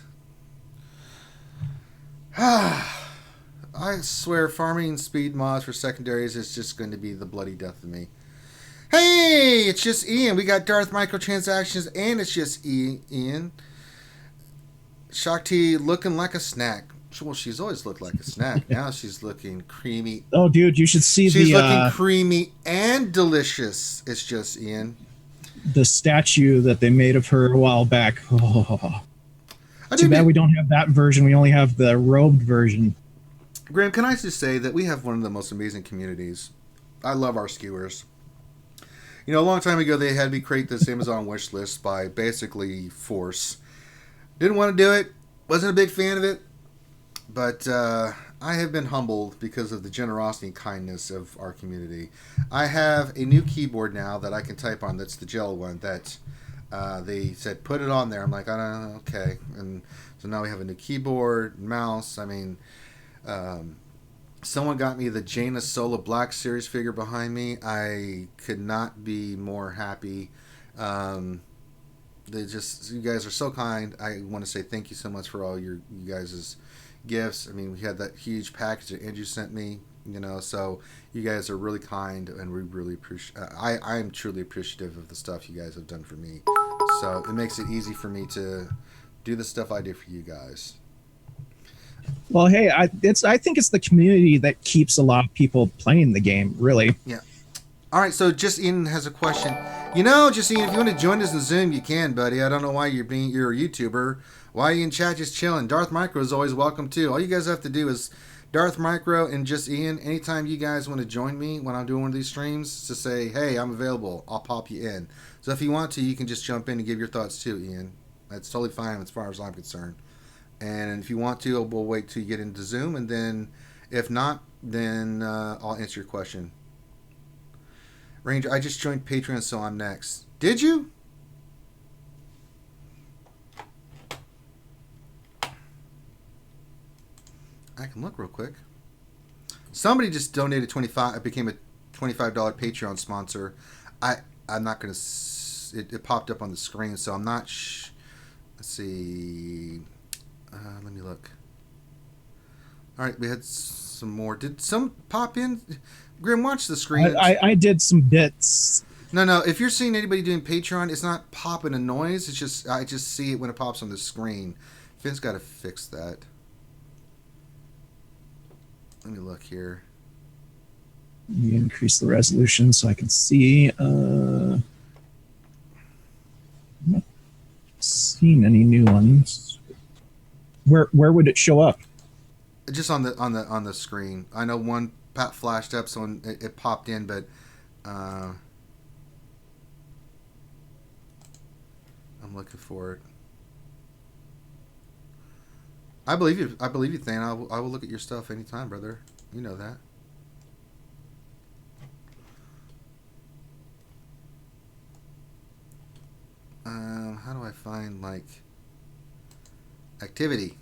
I swear, farming speed mods for secondaries is just going to be the bloody death of me. Hey, it's just Ian. We got Darth microtransactions, and it's just Ian. Shaak Ti looking like a snack. Well, she's always looked like a snack. Now she's looking creamy. Oh, dude, you should see she's looking creamy and delicious. It's just Ian. The statue that they made of her a while back. Oh. Too bad we don't have that version. We only have the robed version. Graham, can I just say that we have one of the most amazing communities. I love our skewers. You know, a long time ago, they had me create this Amazon wish list by basically force. Didn't want to do it. Wasn't a big fan of it. But I have been humbled because of the generosity and kindness of our community. I have a new keyboard now that I can type on. That's the gel one that they said put it on there. I'm like, I don't know, okay. And so now we have a new keyboard, mouse. I mean, someone got me the Jaina Sola Black Series figure behind me. I could not be more happy. You guys are so kind. I want to say thank you so much for all you guys' gifts. I mean, we had that huge package that Andrew sent me, you know, so you guys are really kind, and we really appreciate. I am truly appreciative of the stuff you guys have done for me. So it makes it easy for me to do the stuff I do for you guys. Well, hey, I think it's the community that keeps a lot of people playing the game, really. Yeah. All right, so Just Ian has a question. You know, Just Ian, if you want to join us in Zoom, you can, buddy. I don't know why you're a YouTuber. Why are you in chat just chilling? Darth Micro is always welcome, too. All you guys have to do is Darth Micro and Just Ian. Anytime you guys want to join me when I'm doing one of these streams, to say, hey, I'm available. I'll pop you in. So if you want to, you can just jump in and give your thoughts, too, Ian. That's totally fine as far as I'm concerned. And if you want to, we'll wait till you get into Zoom. And then if not, then I'll answer your question. Ranger, I just joined Patreon, so I'm next. Did you? I can look real quick. Somebody just donated $25. I became a $25 Patreon sponsor. I'm not going to... It popped up on the screen, so I'm not... Let's see... let me look. All right, we had some more. Did some pop in? Grim, watch the screen. I did some bits. No. If you're seeing anybody doing Patreon, it's not popping a noise. It's just I just see it when it pops on the screen. Finn's got to fix that. Let me look here. Let me increase the resolution so I can see. I'm not seeing any new ones. Where would it show up? Just on the screen. I know one flashed up, so it popped in, but I'm looking for it. I believe you. I believe you, Thane. I will look at your stuff anytime, brother. You know that. How do I find like activity?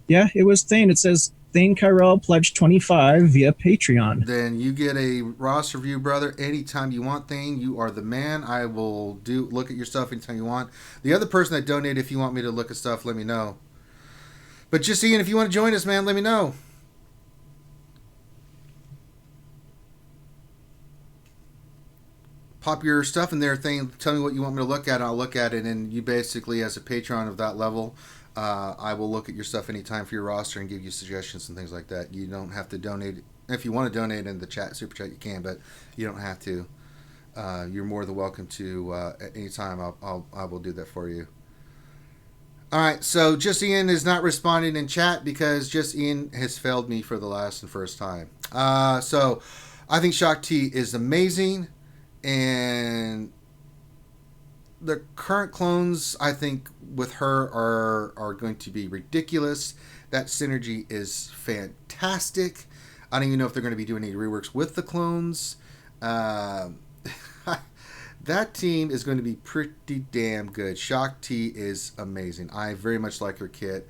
Yeah, it was Thane. It says Thane Kyrell pledged 25 via Patreon. Then you get a roster review, brother, anytime you want, Thane. You are the man. I will look at your stuff anytime you want. The other person that donated, if you want me to look at stuff, let me know. But just Ian, if you want to join us, man, let me know. Pop your stuff in there, Thane. Tell me what you want me to look at, and I'll look at it. And you basically, as a patron of that level, I will look at your stuff anytime for your roster and give you suggestions and things like that. You don't have to donate. If you want to donate in the chat, super chat, you can, but you don't have to. You're more than welcome to at any time. I will do that for you. All right, so Just Ian is not responding in chat because Just Ian has failed me for the last and first time. So I think Shaak Ti is amazing, and the current clones, I think, with her are going to be ridiculous. That synergy is fantastic. I don't even know if they're going to be doing any reworks with the clones. That team is going to be pretty damn good. Shaak Ti is amazing. I very much like her kit.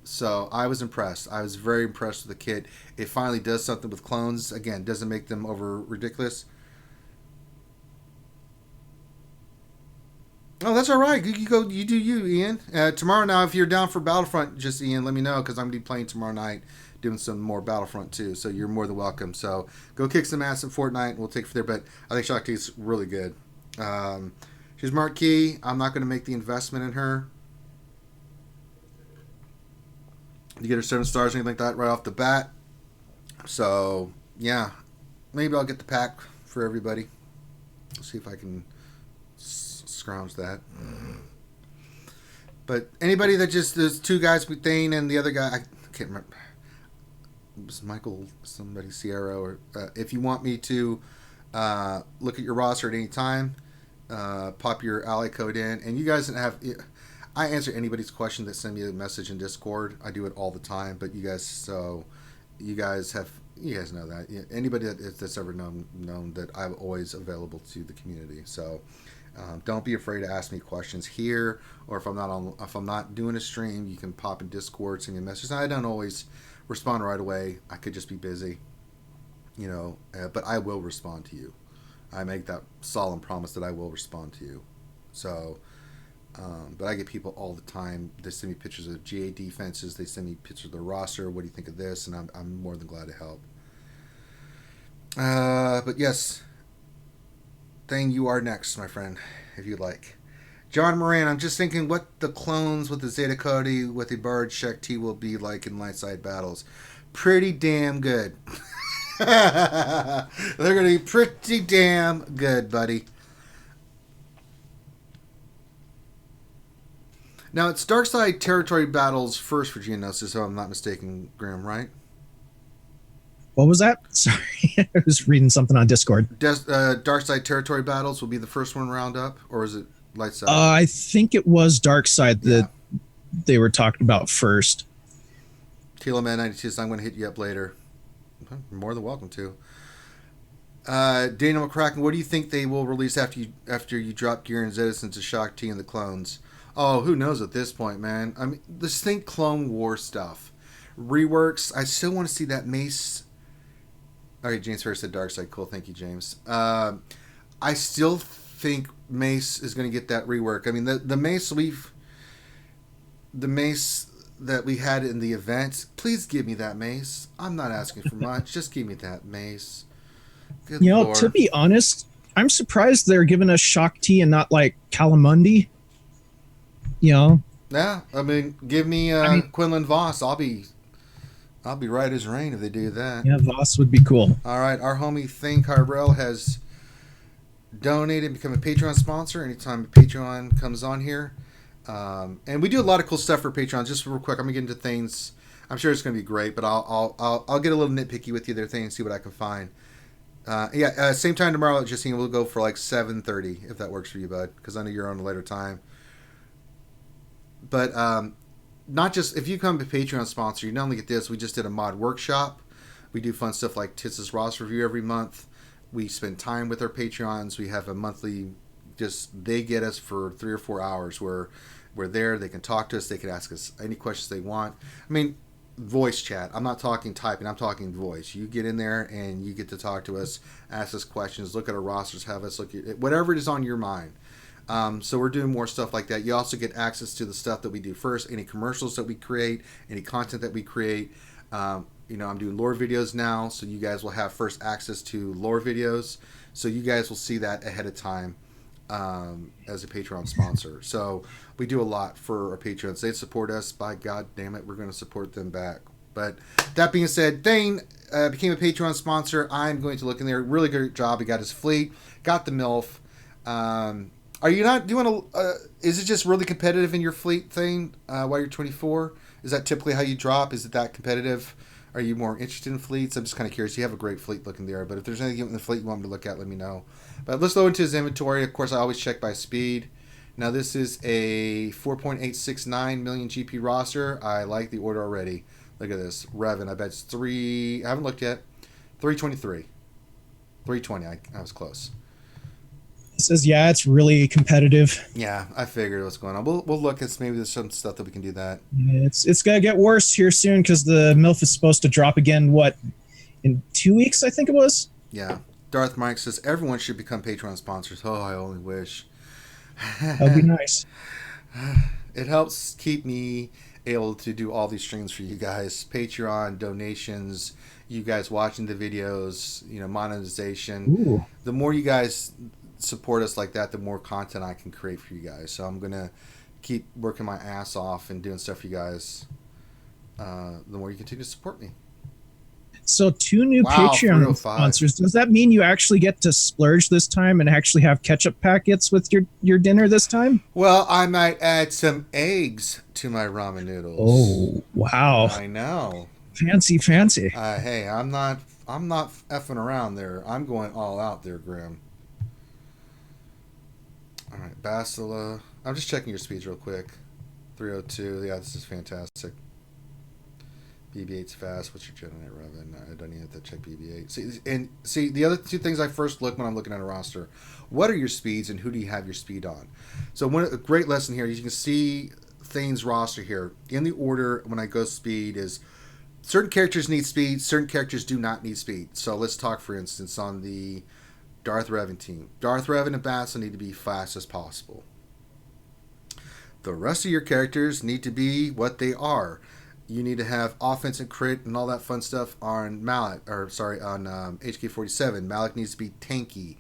So I was impressed. I was very impressed with the kit. It finally does something with clones. Again, doesn't make them over ridiculous. Oh, that's all right. You go. You do you, Ian. Tomorrow now, if you're down for Battlefront, just Ian, let me know because I'm going to be playing tomorrow night, doing some more Battlefront too. So you're more than welcome. So go kick some ass at Fortnite, and we'll take it from there. But I think Shaak Ti is really good. She's marquee. I'm not going to make the investment in her. You get her 7 stars, anything like that, right off the bat. So yeah, maybe I'll get the pack for everybody. See if I can scrounge that. But anybody that just, there's 2 guys with Thane and the other guy, I can't remember. It was Michael, somebody, Sierra, or if you want me to look at your roster at any time, pop your ally code in, and you guys have. I answer anybody's question that send me a message in Discord. I do it all the time, but you guys know that. Anybody that's ever known that I'm always available to the community. So don't be afraid to ask me questions here, or if I'm not doing a stream, you can pop in Discord, send me a message. I don't always respond right away. I could just be busy, but I will respond to you. I make that solemn promise that I will respond to you. So, but I get people all the time. They send me pictures of GA defenses. They send me pictures of their roster. What do you think of this? And I'm more than glad to help. But yes, Thane, you are next, my friend, if you'd like. John Moran, I'm just thinking what the clones with the Zeta Cody with the Bard Shaak Ti will be like in light side battles. Pretty damn good. They're going to be pretty damn good, buddy. Now, it's Dark Side Territory battles first for Geonosis, so I'm not mistaken, Graham, right? What was that? Sorry, I was reading something on Discord. Dark Side Territory battles will be the first one round up, or is it light side? I think it was Dark Side that they were talking about first. Kilo Man 92 says, I'm going to hit you up later. You're more than welcome to. Daniel McCracken, what do you think they will release after you drop Gear and Zedison to Shaak Ti and the clones? Oh, who knows at this point, man. I mean, just think Clone War stuff. Reworks. I still want to see that Mace. All right, James Ferris said Dark Side. Cool, thank you, James. I still think Mace is going to get that rework. I mean, the Mace that we had in the event, please give me that Mace. I'm not asking for much. Just give me that Mace. Good Lord. To be honest, I'm surprised they're giving us Shaak Ti and not like Calamundi. Yeah, I mean, give me Quinlan Voss. I'll be right as rain if they do that. Yeah, Voss would be cool. All right, our homie Thane Carbrell has donated and become a Patreon sponsor. Anytime a Patreon comes on here, and we do a lot of cool stuff for Patreon. Just real quick, I'm gonna get into things. I'm sure it's gonna be great, but I'll get a little nitpicky with you there, Thane, and see what I can find. Same time tomorrow, Justine. We'll go for like 7:30 if that works for you, bud, because I know you're on a later time. But not just, if you come to Patreon sponsor, you not only get this, we just did a mod workshop. We do fun stuff like Tits's Ross review every month. We spend time with our Patreons. We have a monthly, they get us for 3 or 4 hours where we're there. They can talk to us. They can ask us any questions they want. I mean, voice chat. I'm not talking typing. I'm talking voice. You get in there and you get to talk to us, ask us questions, look at our rosters, have us look at whatever it is on your mind. So we're doing more stuff like that. You also get access to the stuff that we do first, any commercials that we create, any content that we create. I'm doing lore videos now, so you guys will have first access to lore videos. So you guys will see that ahead of time as a Patreon sponsor. So we do a lot for our Patreons. They support us. By God damn it, we're going to support them back. But that being said, Thane became a Patreon sponsor. I'm going to look in there. Really good job. He got his fleet, got the MILF. Are you not doing is it just really competitive in your fleet thing while you're 24? Is that typically how you drop? Is it that competitive? Are you more interested in fleets? I'm just kind of curious. You have a great fleet looking there, but if there's anything in the fleet you want me to look at, let me know. But let's go into his inventory. Of course, I always check by speed. Now, this is a 4.869 million GP roster. I like the order already. Look at this. Revan, I bet it's I haven't looked yet. 323. 320. I was close. It says, yeah, it's really competitive. Yeah, I figured what's going on. We'll look at maybe there's some stuff that we can do that. It's gonna get worse here soon because the MILF is supposed to drop again. What, in 2 weeks? I think it was. Yeah. Darth Mike says everyone should become Patreon sponsors. Oh, I only wish. That'd be nice. It helps keep me able to do all these streams for you guys. Patreon donations, you guys watching the videos, monetization. Ooh. The more you guys support us like that, the more content I can create for you guys. So I'm gonna keep working my ass off and doing stuff for you guys. the more you continue to support me. So 2 new Patreon sponsors. Does that mean you actually get to splurge this time and actually have ketchup packets with your dinner this time? Well, I might add some eggs to my ramen noodles. Oh, wow. I know. Fancy. Hey, I'm not effing around there. I'm going all out there, Grim. All right, Basila. I'm just checking your speeds real quick. 302. Yeah, this is fantastic. BB8's fast. What's your Generate Revan? I don't even have to check BB8. See, the other 2 things I first look when I'm looking at a roster. What are your speeds and who do you have your speed on? So a great lesson here, you can see Thane's roster here. In the order when I go speed is certain characters need speed, certain characters do not need speed. So let's talk, for instance, on the Darth Revan team. Darth Revan and Basila need to be fast as possible. The rest of your characters need to be what they are. You need to have offense and crit and all that fun stuff on HK-47. Malik needs to be tanky.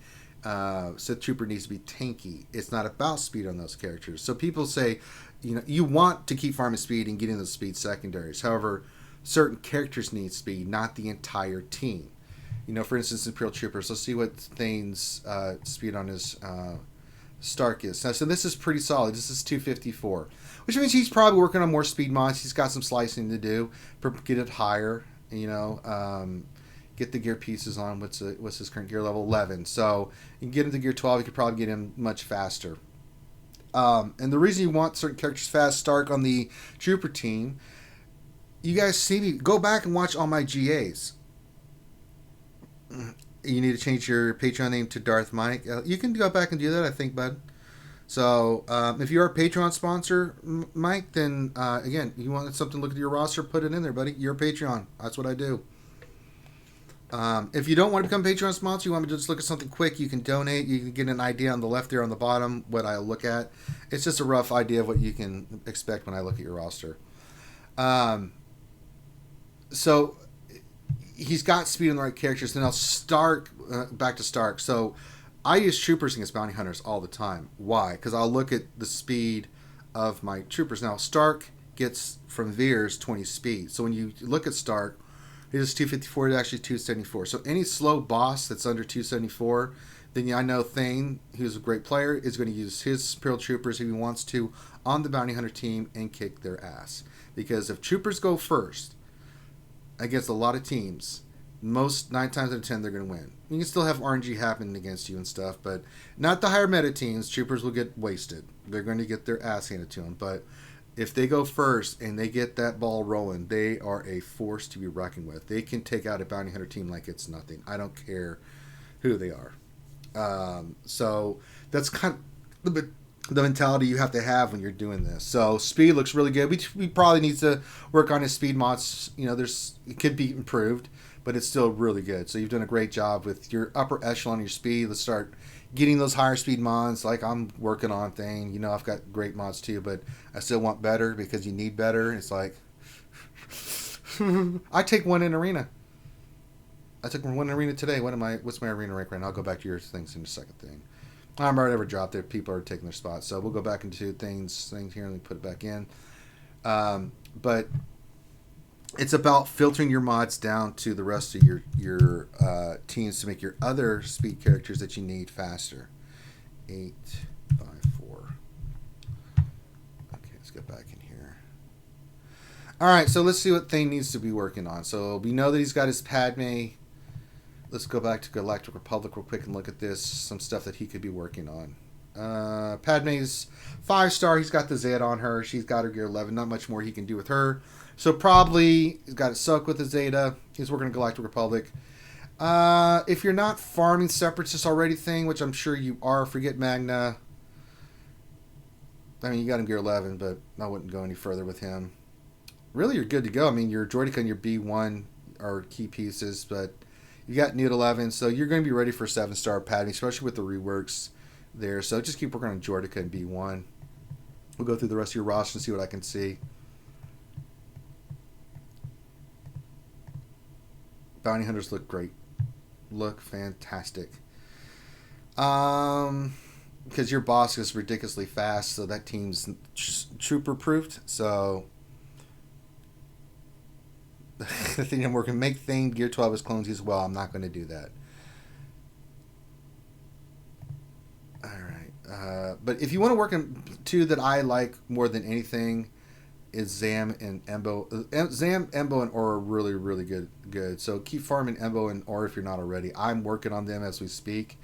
Sith Trooper needs to be tanky. It's not about speed on those characters. So people say, you want to keep farming speed and getting those speed secondaries. However, certain characters need speed, not the entire team. For instance, Imperial Troopers. Let's see what Thane's speed on his Stark is. So this is pretty solid. This is 254, which means he's probably working on more speed mods. He's got some slicing to do, get it higher. Get the gear pieces on. What's his current gear level? 11. So you can get him to gear 12. You could probably get him much faster. And the reason you want certain characters fast, Stark on the Trooper team, you guys see me. Go back and watch all my GAs. You need to change your Patreon name to Darth Mike. You can go back and do that, I think, bud. So if you're a Patreon sponsor, Mike, then again, you want something to look at your roster, put it in there, buddy. You're a Patreon. That's what I do. If you don't want to become a Patreon sponsor, you want me to just look at something quick, you can donate. You can get an idea on the left there on the bottom what I look at. It's just a rough idea of what you can expect when I look at your roster. So he's got speed on the right characters. Then I'll back to Stark. So I use troopers against bounty hunters all the time. Why? Because I'll look at the speed of my troopers. Now, Stark gets from Veers 20 speed. So when you look at Stark, his 254 is actually 274. So any slow boss that's under 274, then I know Thane, who's a great player, is going to use his Imperial Troopers if he wants to on the bounty hunter team and kick their ass. Because if troopers go first against a lot of teams, 9 times out of 10 they're going to win. You can still have RNG happening against you and stuff, but not the higher meta teams. Troopers will get wasted. They're going to get their ass handed to them. But if they go first and they get that ball rolling, they are a force to be reckoned with. They can take out a bounty hunter team like it's nothing. I don't care who they are. So that's kind of the mentality you have to have when you're doing this. So speed looks really good. We probably need to work on his speed mods. It could be improved, but it's still really good. So you've done a great job with your upper echelon of your speed. Let's start getting those higher speed mods like I'm working on thing. I've got great mods too, but I still want better because you need better. It's like I take one in arena. I took one in arena today. What's my arena rank right now? I'll go back to your things in a second thing. I'm already ever dropped there. People are taking their spots. So we'll go back into things here and put it back in. But it's about filtering your mods down to the rest of your teams to make your other speed characters that you need faster. 8, 5, 4. Okay, let's get back in here. All right, so let's see what Thane needs to be working on. So we know that he's got his Padme. Let's go back to Galactic Republic real quick and look at this. Some stuff that he could be working on. Padme's 5-star. He's got the Zed on her. She's got her gear 11. Not much more he can do with her. So probably he's got it soaked with the Zeta. He's working on Galactic Republic. If you're not farming Separatists already thing, which I'm sure you are, forget Magna. I mean, you got him gear 11, but I wouldn't go any further with him. Really, you're good to go. I mean, your Droideka and your B1 are key pieces, but you got Newt 11, so you're going to be ready for 7-star Padme, especially with the reworks there. So just keep working on Droideka and B1. We'll go through the rest of your roster and see what I can see. Bounty hunters look great. Look fantastic. Because your boss is ridiculously fast, so that team's trooper proofed. So the thing I'm working. Make Thane Gear 12 as clones as well. I'm not going to do that. All right. But if you want to work in two that I like more than anything is Zam and Embo. Zam, Embo, and Ore are really, really good. So keep farming Embo and Ore if you're not already. I'm working on them as we speak.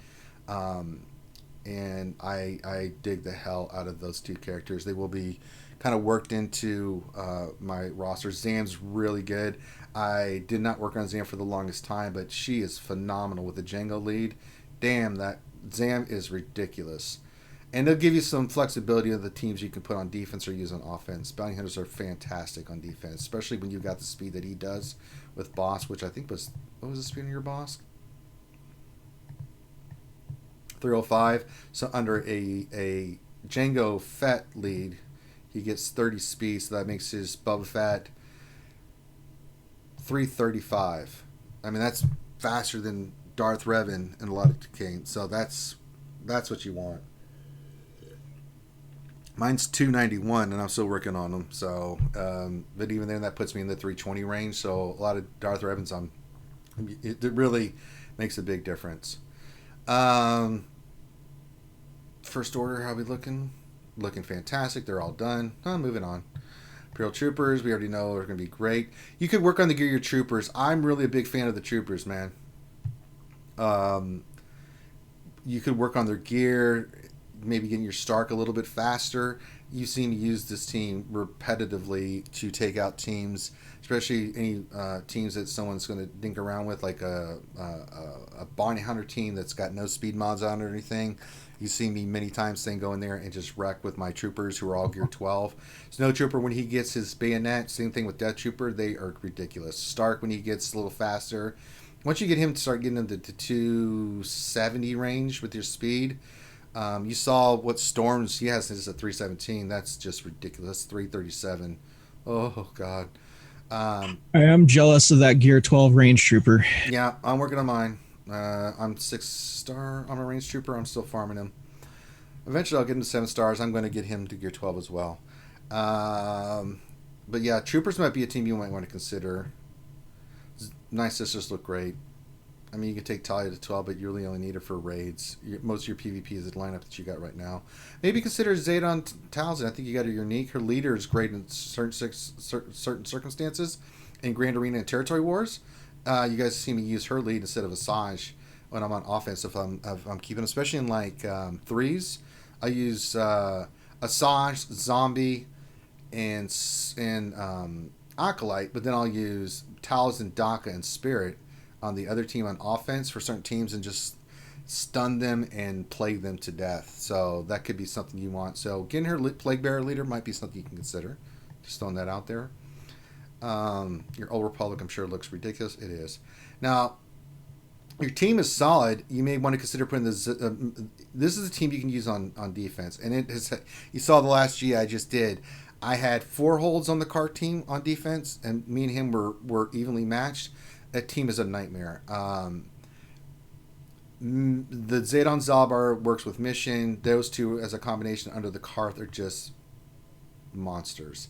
And I dig the hell out of those two characters. They will be kind of worked into my roster. Zam's really good. I did not work on Zam for the longest time, but she is phenomenal with the Django lead. Damn, that Zam is ridiculous. And they'll give you some flexibility of the teams you can put on defense or use on offense. Bounty Hunters are fantastic on defense, especially when you've got the speed that he does with Boss, which I think was... What was the speed of your Boss? 305. So under a Django Fett lead, he gets 30 speed, so that makes his Boba Fett 335. I mean, that's faster than Darth Revan in a lot of games. So that's what you want. Mine's 291, and I'm still working on them. So, but even then, that puts me in the 320 range. So a lot of Darth Revans, it really makes a big difference. First Order, how we looking? Looking fantastic. They're all done. Moving on. Imperial Troopers, we already know are going to be great. You could work on the gear your Troopers. I'm really a big fan of the Troopers, man. You could work on their gear, maybe getting your Stark a little bit faster. You seem to use this team repetitively to take out teams, especially any teams that someone's going to dink around with, like a Bounty Hunter team that's got no speed mods on or anything. You see me many times saying go in there and just wreck with my troopers who are all gear 12. Snow Trooper, when he gets his bayonet, same thing with Death Trooper, they are ridiculous. Stark, when he gets a little faster. Once you get him to start getting into the 270 range with your speed, you saw what Storms he has is a 317. That's just ridiculous. 337. Oh God. I am jealous of that Gear 12 range trooper. Yeah, I'm working on mine. I'm 6-star on a range trooper. I'm still farming him. Eventually, I'll get him to 7 stars. I'm going to get him to Gear 12 as well. But yeah, troopers might be a team you might want to consider. Nice Sisters look great. I mean, you can take Talia to 12, but you really only need her for raids. Most of your PvP is the lineup that you got right now. Maybe consider Zaydan Talzin. I think you got her unique. Her leader is great in certain circumstances in Grand Arena and Territory Wars. You guys see me use her lead instead of Asajj when I'm on offense. If I'm keeping, especially in like threes, I use Asajj, Zombie, and Acolyte, but then I'll use Talzin, Daka, and Spirit on the other team on offense for certain teams and just stun them and plague them to death. So that could be something you want. So getting her Plague Bearer leader might be something you can consider. Just throwing that out there. Your Old Republic, I'm sure, looks ridiculous. It is. Now, your team is solid. You may want to consider putting this. This is a team you can use on defense. And it has. You saw the last G I just did. I had 4 holds on the cart team on defense, and me and him were evenly matched. That team is a nightmare. The Zaydan Zalbar works with Mission. Those two as a combination under the Karth are just monsters.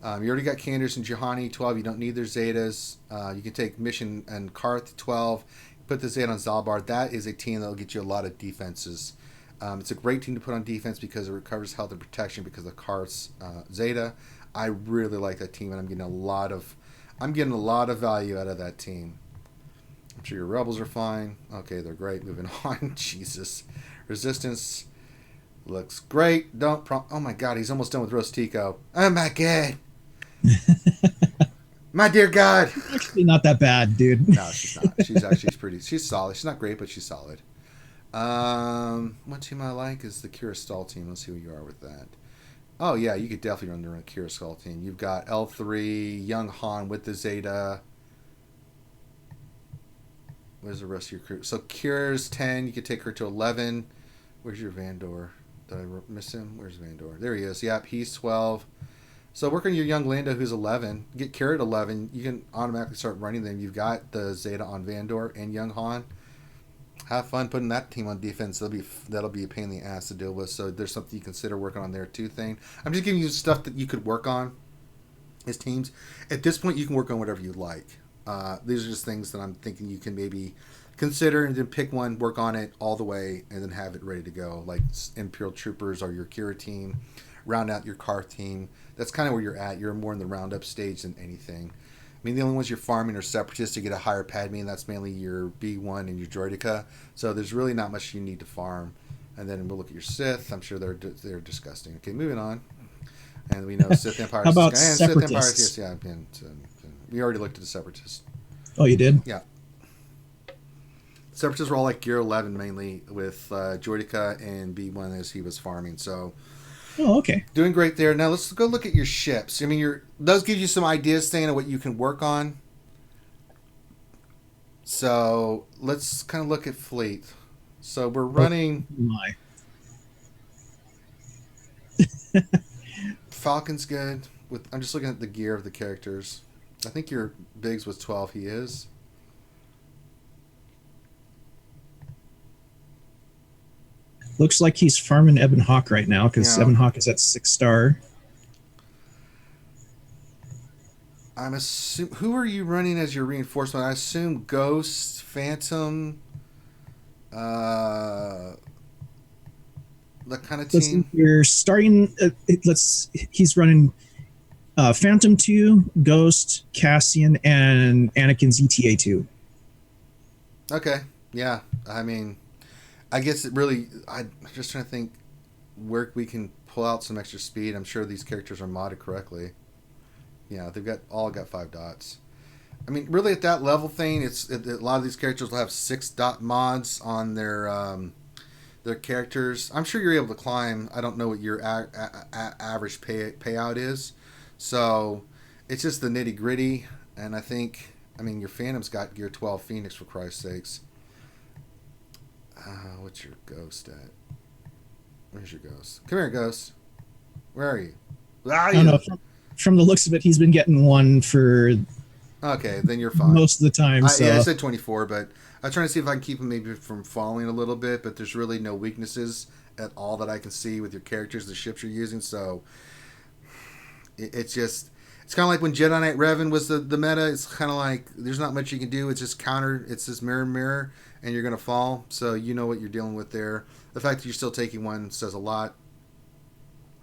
You already got Candace and Juhani 12. You don't need their Zetas. You can take Mission and Karth 12. Put the Zaydan Zalbar. That is a team that will get you a lot of defenses. It's a great team to put on defense because it recovers health and protection because of Karth's Zeta. I really like that team, and I'm getting a lot of value out of that team. I'm sure your Rebels are fine. Okay, they're great. Moving on. Jesus. Resistance looks great. Oh my God, he's almost done with Rostico. Oh my God. My dear God. Actually, not that bad, dude. No, she's not. She's solid. She's not great, but she's solid. One team I like is the Kiristal team. Let's see who you are with that. Oh yeah, you could definitely run the Kiristal team. You've got L3, Young Han with the Zeta. Where's the rest of your crew? So Kira's 10. You could take her to 11. Where's your Vandor? Did I miss him? Where's Vandor? There he is. Yep, he's 12. So work on your young Lando, who's 11. Get Kira at 11. You can automatically start running them. You've got the Zeta on Vandor and Young Han. Have fun putting that team on defense. That'll be a pain in the ass to deal with. So there's something you consider working on there too. I'm just giving you stuff that you could work on as teams. At this point, you can work on whatever you like. These are just things that I'm thinking you can maybe consider, and then pick one, work on it all the way, and then have it ready to go. Like Imperial Troopers or your Kira team, round out your car team. That's kind of where you're at. You're more in the roundup stage than anything. I mean, the only ones you're farming are Separatists to get a higher Padme, and that's mainly your B1 and your Droideka. So there's really not much you need to farm. And then we'll look at your Sith. I'm sure they're disgusting. Okay, moving on. And we know Sith Empire. How about Sith Empire? Separatists? Yes, yeah. We already looked at the Separatists. Oh, you did? Yeah. Separatists were all like Gear 11 mainly, with Droideka and B1 as he was farming. So, oh, okay. Doing great there. Now let's go look at your ships. I mean, those give you some ideas, Thane, of what you can work on. So let's kind of look at fleet. So we're running. Oh, my. Falcon's good. I'm just looking at the gear of the characters. I think your Biggs was 12. He is. Looks like he's farming Ebon Hawk right now, because Ebon Hawk is at 6-star. I'm assuming. Who are you running as your reinforcement? I assume Ghost, Phantom, that kind of team. You're starting. He's running Phantom 2, Ghost, Cassian, and Anakin's ETA 2. Okay. Yeah. I mean, I guess it really. I'm just trying to think where we can pull out some extra speed. I'm sure these characters are modded correctly. Yeah, they've all got 5 dots. I mean, really at that level thing, a lot of these characters will have 6-dot mods on their characters. I'm sure you're able to climb. I don't know what your average payout is, so it's just the nitty gritty. And I mean, your Phantom's got Gear 12 Phoenix, for Christ's sakes. What's your Ghost at? Where's your Ghost? Come here, Ghost. Where are you? I don't know. From the looks of it, he's been getting 1 for. Okay, then you're fine. Most of the time. Yeah, I said 24, but I'm trying to see if I can keep him maybe from falling a little bit, but there's really no weaknesses at all that I can see with your characters, the ships you're using, so it's kind of like when Jedi Knight Revan was the meta. It's kind of like there's not much you can do. It's just counter. It's this mirror, and you're going to fall, so you know what you're dealing with there. The fact that you're still taking 1 says a lot.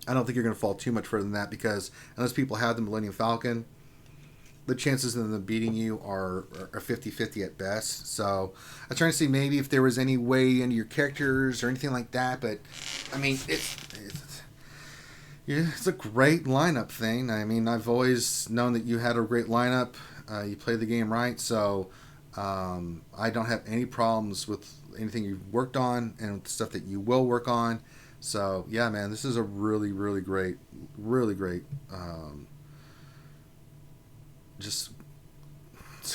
I don't think you're going to fall too much further than that, because unless people have the Millennium Falcon, the chances of them beating you are 50-50 at best. So I'm trying to see maybe if there was any way into your characters or anything like that. But I mean, it's a great lineup thing. I mean, I've always known that you had a great lineup. You played the game right, so I don't have any problems with anything you've worked on and with the stuff that you will work on. So yeah, man, this is a really great. It's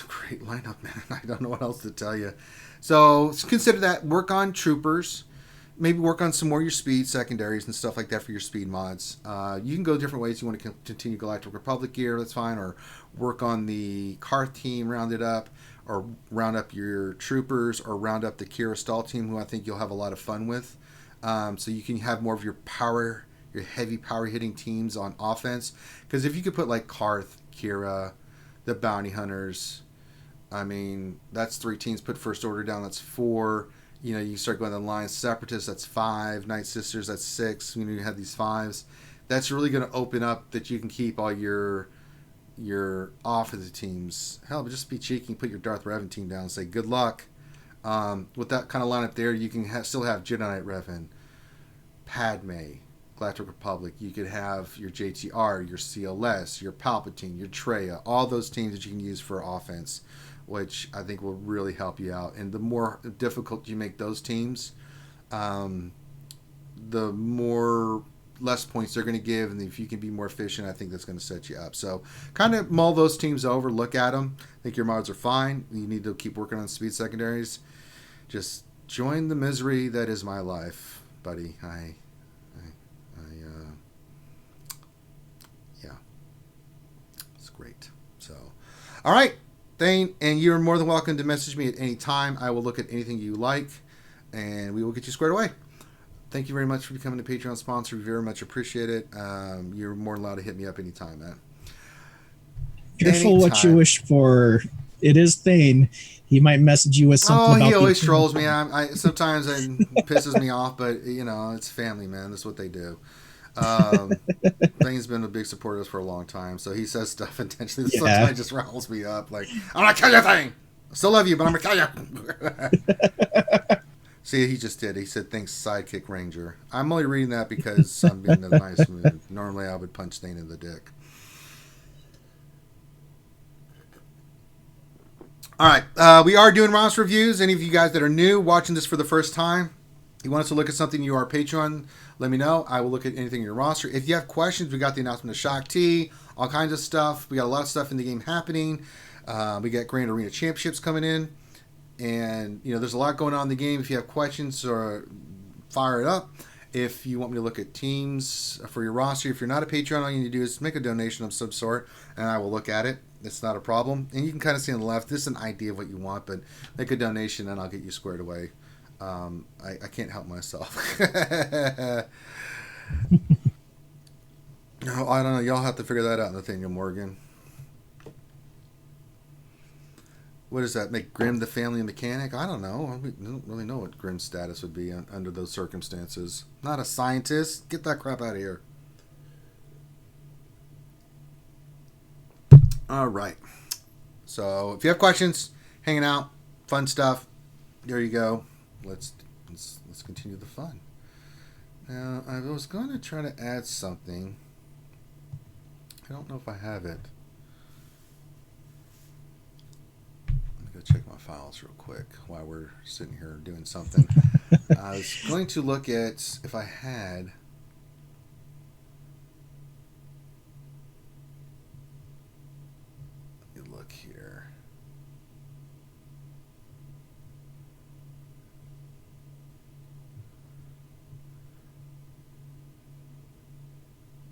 a great lineup, man. I don't know what else to tell you. So consider that. Work on troopers. Maybe work on some more of your speed secondaries and stuff like that for your speed mods. You can go different ways. You want to continue Galactic Republic gear, that's fine. Or work on the Karth team, round it up. Or round up your troopers. Or round up the Kira Stall team, who I think you'll have a lot of fun with. So you can have more of your heavy power hitting teams on offense. Because if you could put like Karth, Kira, the Bounty Hunters, I mean, that's 3 teams. Put First Order down, that's 4. You know, you start going down the line. Separatists, that's 5. Night Sisters, that's 6. You know, you have these 5s. That's really going to open up that you can keep all your offensive teams. Hell, but just be cheeky and put your Darth Revan team down and say good luck. With that kind of lineup there, you can still have Jedi Knight Revan, Padme, Galactic Republic. You could have your JTR, your CLS, your Palpatine, your Traya, all those teams that you can use for offense, which I think will really help you out. And the more difficult you make those teams, the less points they're going to give, and if you can be more efficient, I think that's going to set you up. So kind of mull those teams over, look at them. I think your mods are fine. You need to keep working on speed secondaries. Just join the misery that is my life, buddy. Yeah, it's great. So, all right, Thane, and you're more than welcome to message me at any time. I will look at anything you like, and we will get you squared away. Thank you very much for becoming a Patreon sponsor. We very much appreciate it. You're more than allowed to hit me up anytime, man. Careful what you wish for It is Thane. He might message you with something Oh, about he always trolls me. I sometimes it pisses me off, but you know, it's family, man. That's what they do. Thane's been a big supporter of us for a long time, so he says stuff intentionally that Yeah. sometimes just riles me up. Like, I'm gonna kill you, Thane. I still love you, but I'm gonna kill you. See, he just did. He said, "Thanks, sidekick ranger." I'm only reading that because I'm being in a nice mood. Normally, I would punch Thane in the dick. All right, we are doing roster reviews. Any of you guys that are new watching this for the first time, you want us to look at something you are Patreon, let me know. I will look at anything in your roster. If you have questions, we got the announcement of Shaak Ti, all kinds of stuff. We got a lot of stuff in the game happening. We got Grand Arena Championships coming in. And, you know, there's a lot going on in the game. If you have questions, or fire it up. If you want me to look at teams for your roster, if you're not a Patreon, all you need to do is make a donation of some sort, and I will look at it. It's not a problem. And you can kind of see on the left, this is an idea of what you want, but make a donation and I'll get you squared away. I can't help myself. No, I don't know. Y'all have to figure that out, Nathaniel Morgan. What does that make Grim the family mechanic? I don't know. I don't really know what Grim's status would be under those circumstances. Not a scientist. Get that crap out of here. All right. So if you have questions, hanging out, fun stuff, there you go. Let's continue the fun. Now I was going to try to add something. I don't know if I have it. Check my files real quick while we're sitting here doing something. I was going to look at if I had. Let me look here.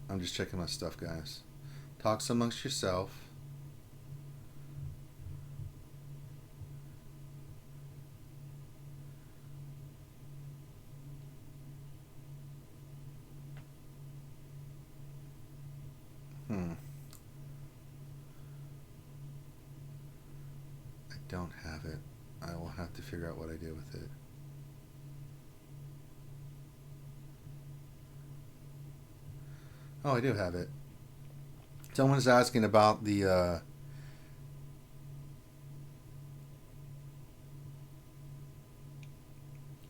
I'm just checking my stuff, guys. Talks amongst yourself. I don't have it. I will have to figure out what I did with it. Oh, I do have it. Someone's asking about the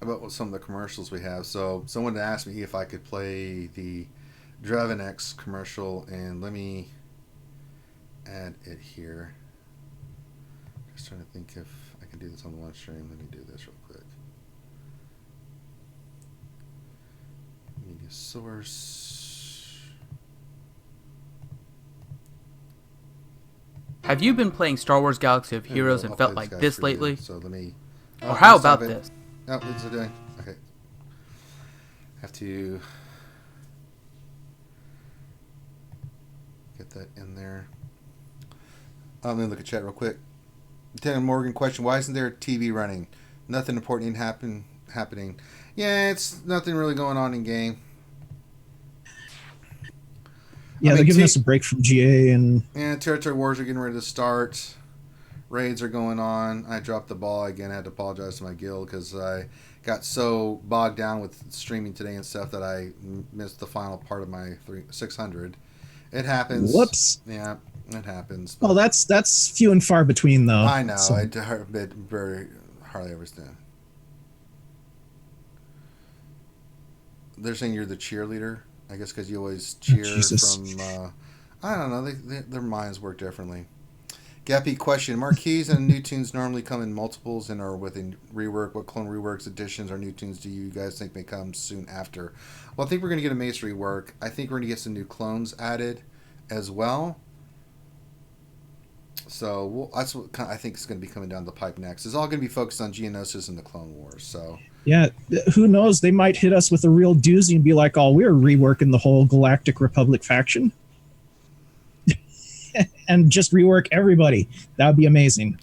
about some of the commercials we have. So someone asked me if I could play the Drebin X commercial, and let me add it here. Just trying to think if I can do this on the one stream. Let me do this real quick. Media source. Have you been playing Star Wars Galaxy of Heroes and felt like this lately? So let me. Or how about this? Oh, it's a day. Okay. Have to get that in there. Let me look at chat real quick. Lieutenant Morgan question: why isn't there a TV running? Nothing important happening. Yeah, it's nothing really going on in game. Yeah, they're giving us a break from GA, and territory wars are getting ready to start. Raids are going on. I dropped the ball again. I had to apologize to my guild because I got so bogged down with streaming today and stuff that I missed the final part of my 600. It happens. Whoops. Yeah, it happens. Oh, that's few and far between, though. I know. So. I very hardly ever do. They're saying you're the cheerleader. I guess because you always cheer from. I don't know. Their minds work differently. Gappy question: marquees and new tunes normally come in multiples and are within rework. What clone reworks, additions, or new tunes do you guys think may come soon after? Well, I think we're going to get a Mace rework. I think we're going to get some new clones added as well. So that's what I think is going to be coming down the pipe next. It's all going to be focused on Geonosis and the Clone Wars. So yeah, who knows? They might hit us with a real doozy and be like, "Oh, we're reworking the whole Galactic Republic faction." And just rework everybody. That would be amazing.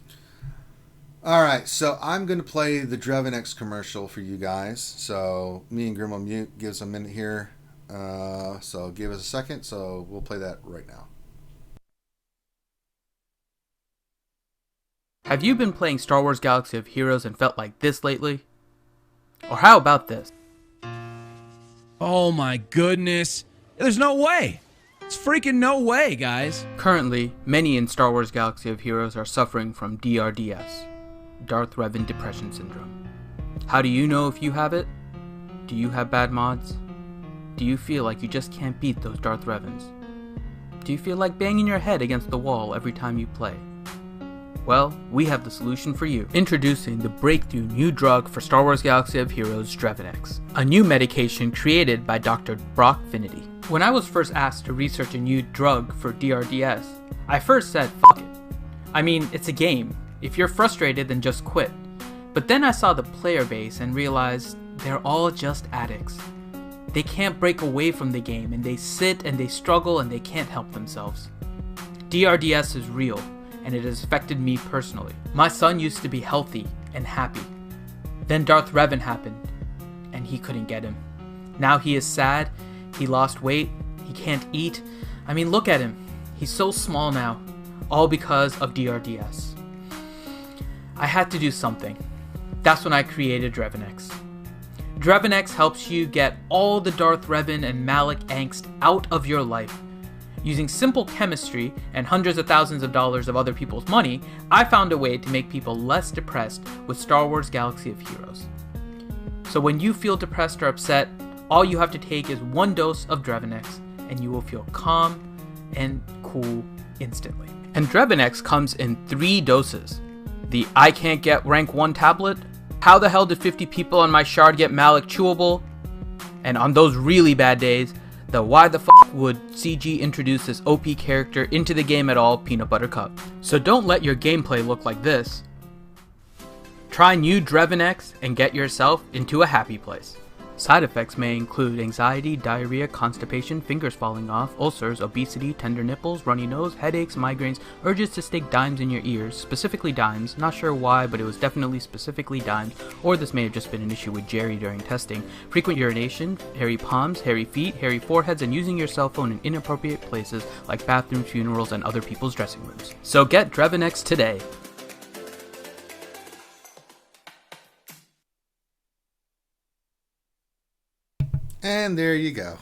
All right, so I'm going to play the Drebin X commercial for you guys. So me and Grim will mute. Give us a minute here. So give us a second. So we'll play that right now. Have you been playing Star Wars Galaxy of Heroes and felt like this lately? Or how about this? Oh my goodness. There's no way. It's freaking no way, guys. Currently, many in Star Wars Galaxy of Heroes are suffering from DRDS, Darth Revan Depression Syndrome. How do you know if you have it? Do you have bad mods? Do you feel like you just can't beat those Darth Revans? Do you feel like banging your head against the wall every time you play? Well, we have the solution for you. Introducing the breakthrough new drug for Star Wars Galaxy of Heroes, Drebin X, a new medication created by Dr. Brock Finity. When I was first asked to research a new drug for DRDS, I first said, fuck it. I mean, it's a game. If you're frustrated, then just quit. But then I saw the player base and realized they're all just addicts. They can't break away from the game, and they sit and they struggle and they can't help themselves. DRDS is real, and it has affected me personally. My son used to be healthy and happy. Then Darth Revan happened, and he couldn't get him. Now he is sad, he lost weight, he can't eat. I mean, look at him. He's so small now, all because of DRDS. I had to do something. That's when I created Drebin X. Drebin X helps you get all the Darth Revan and Malak angst out of your life. Using simple chemistry and hundreds of thousands of dollars of other people's money, I found a way to make people less depressed with Star Wars Galaxy of Heroes. So when you feel depressed or upset, all you have to take is one dose of Drebin X, and you will feel calm and cool instantly. And Drebin X comes in 3 doses. The I can't get rank 1 tablet, how the hell did 50 people on my shard get Malak chewable, and on those really bad days, the why the fuck would CG introduce this OP character into the game at all peanut butter cup. So don't let your gameplay look like this. Try new Drebin X and get yourself into a happy place. Side effects may include anxiety, diarrhea, constipation, fingers falling off, ulcers, obesity, tender nipples, runny nose, headaches, migraines, urges to stick dimes in your ears, specifically dimes, not sure why, but it was definitely specifically dimes, or this may have just been an issue with Jerry during testing, frequent urination, hairy palms, hairy feet, hairy foreheads, and using your cell phone in inappropriate places like bathrooms, funerals, and other people's dressing rooms. So get Drebin X today. And there you go.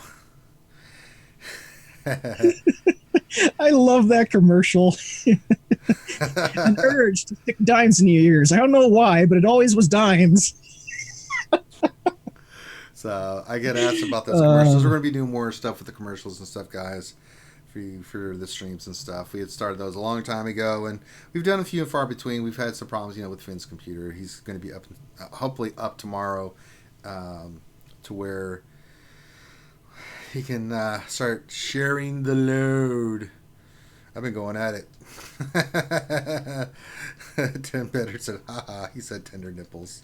I love that commercial. An urge to stick dimes in your ears. I don't know why, but it always was dimes. So I get asked about those commercials. We're going to be doing more stuff with the commercials and stuff, guys, for the streams and stuff. We had started those a long time ago, and we've done a few and far between. We've had some problems, with Finn's computer. He's going to be up, hopefully up tomorrow, to where he can start sharing the load. I've been going at it. Tim Better said, haha, he said tender nipples.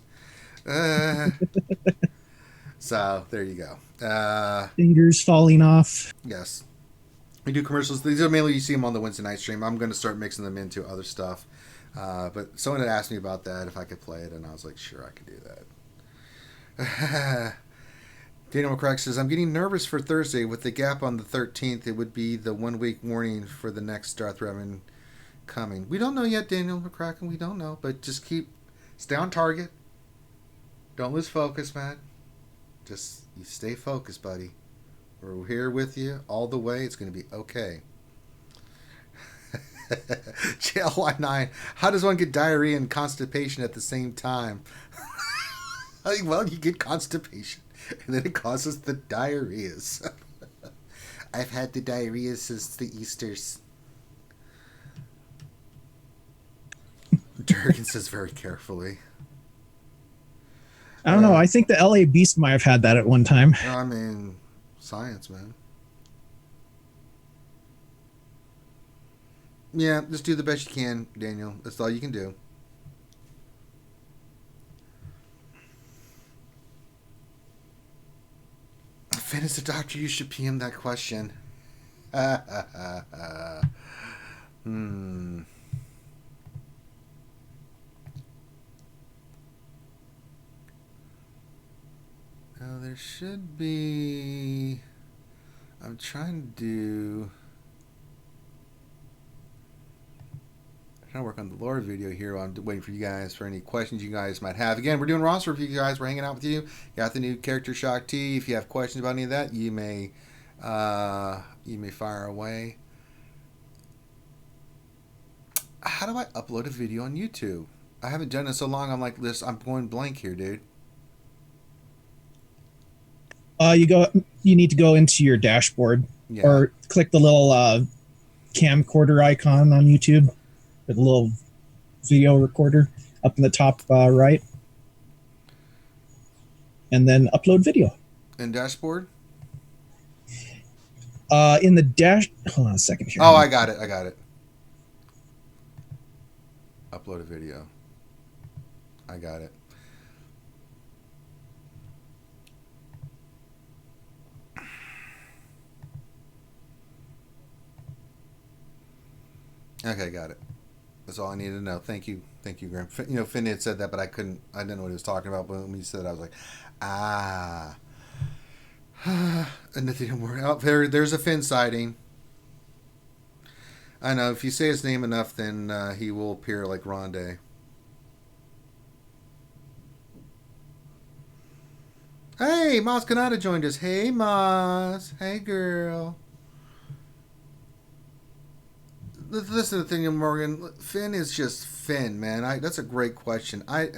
So, there you go. Fingers falling off. Yes. We do commercials. These are mainly, you see them on the Wednesday night stream. I'm going to start mixing them into other stuff. But someone had asked me about that, if I could play it, and I was like, sure, I could do that. Daniel McCrack says, I'm getting nervous for Thursday. With the gap on the 13th, it would be the 1 week warning for the next Darth Revan coming. We don't know yet, Daniel McCracken. We don't know. But just stay on target. Don't lose focus, man. Just you stay focused, buddy. We're here with you all the way. It's going to be okay. JLY9, how does one get diarrhea and constipation at the same time? Well, you get constipation. And then it causes the diarrheas. I've had the diarrhea since the Easters. Durgan says very carefully. I don't know. I think the LA Beast might have had that at one time. I mean, science, man. Yeah, just do the best you can, Daniel. That's all you can do. Finn is a doctor. You should PM that question. Now there should be. I'm trying to do. I trying to work on the lore video here. I'm waiting for you guys for any questions you guys might have. Again, we're doing roster review, guys. We're hanging out with you. You got the new character Shaak Ti. If you have questions about any of that, you may fire away. How do I upload a video on YouTube? I haven't done it so long. I'm like this. I'm going blank here, dude. You need to go into your dashboard, or click the little camcorder icon on YouTube, or the little video recorder up in the top right, and then upload video. In dashboard? In the dash. Hold on a second here. Oh, I got it. Upload a video. I got it. Okay, got it. That's all I needed to know. Thank you, Graham. You know, Finn had said that, but I didn't know what he was talking about. But when he said it, I was like, and nothing more. Oh, there's a Finn sighting. I know. If you say his name enough, then he will appear like Rondé. Hey, Maz Kanata joined us. Hey, Maz. Hey, girl. Listen to the thing, Morgan. Finn is just Finn, man. That's a great question. I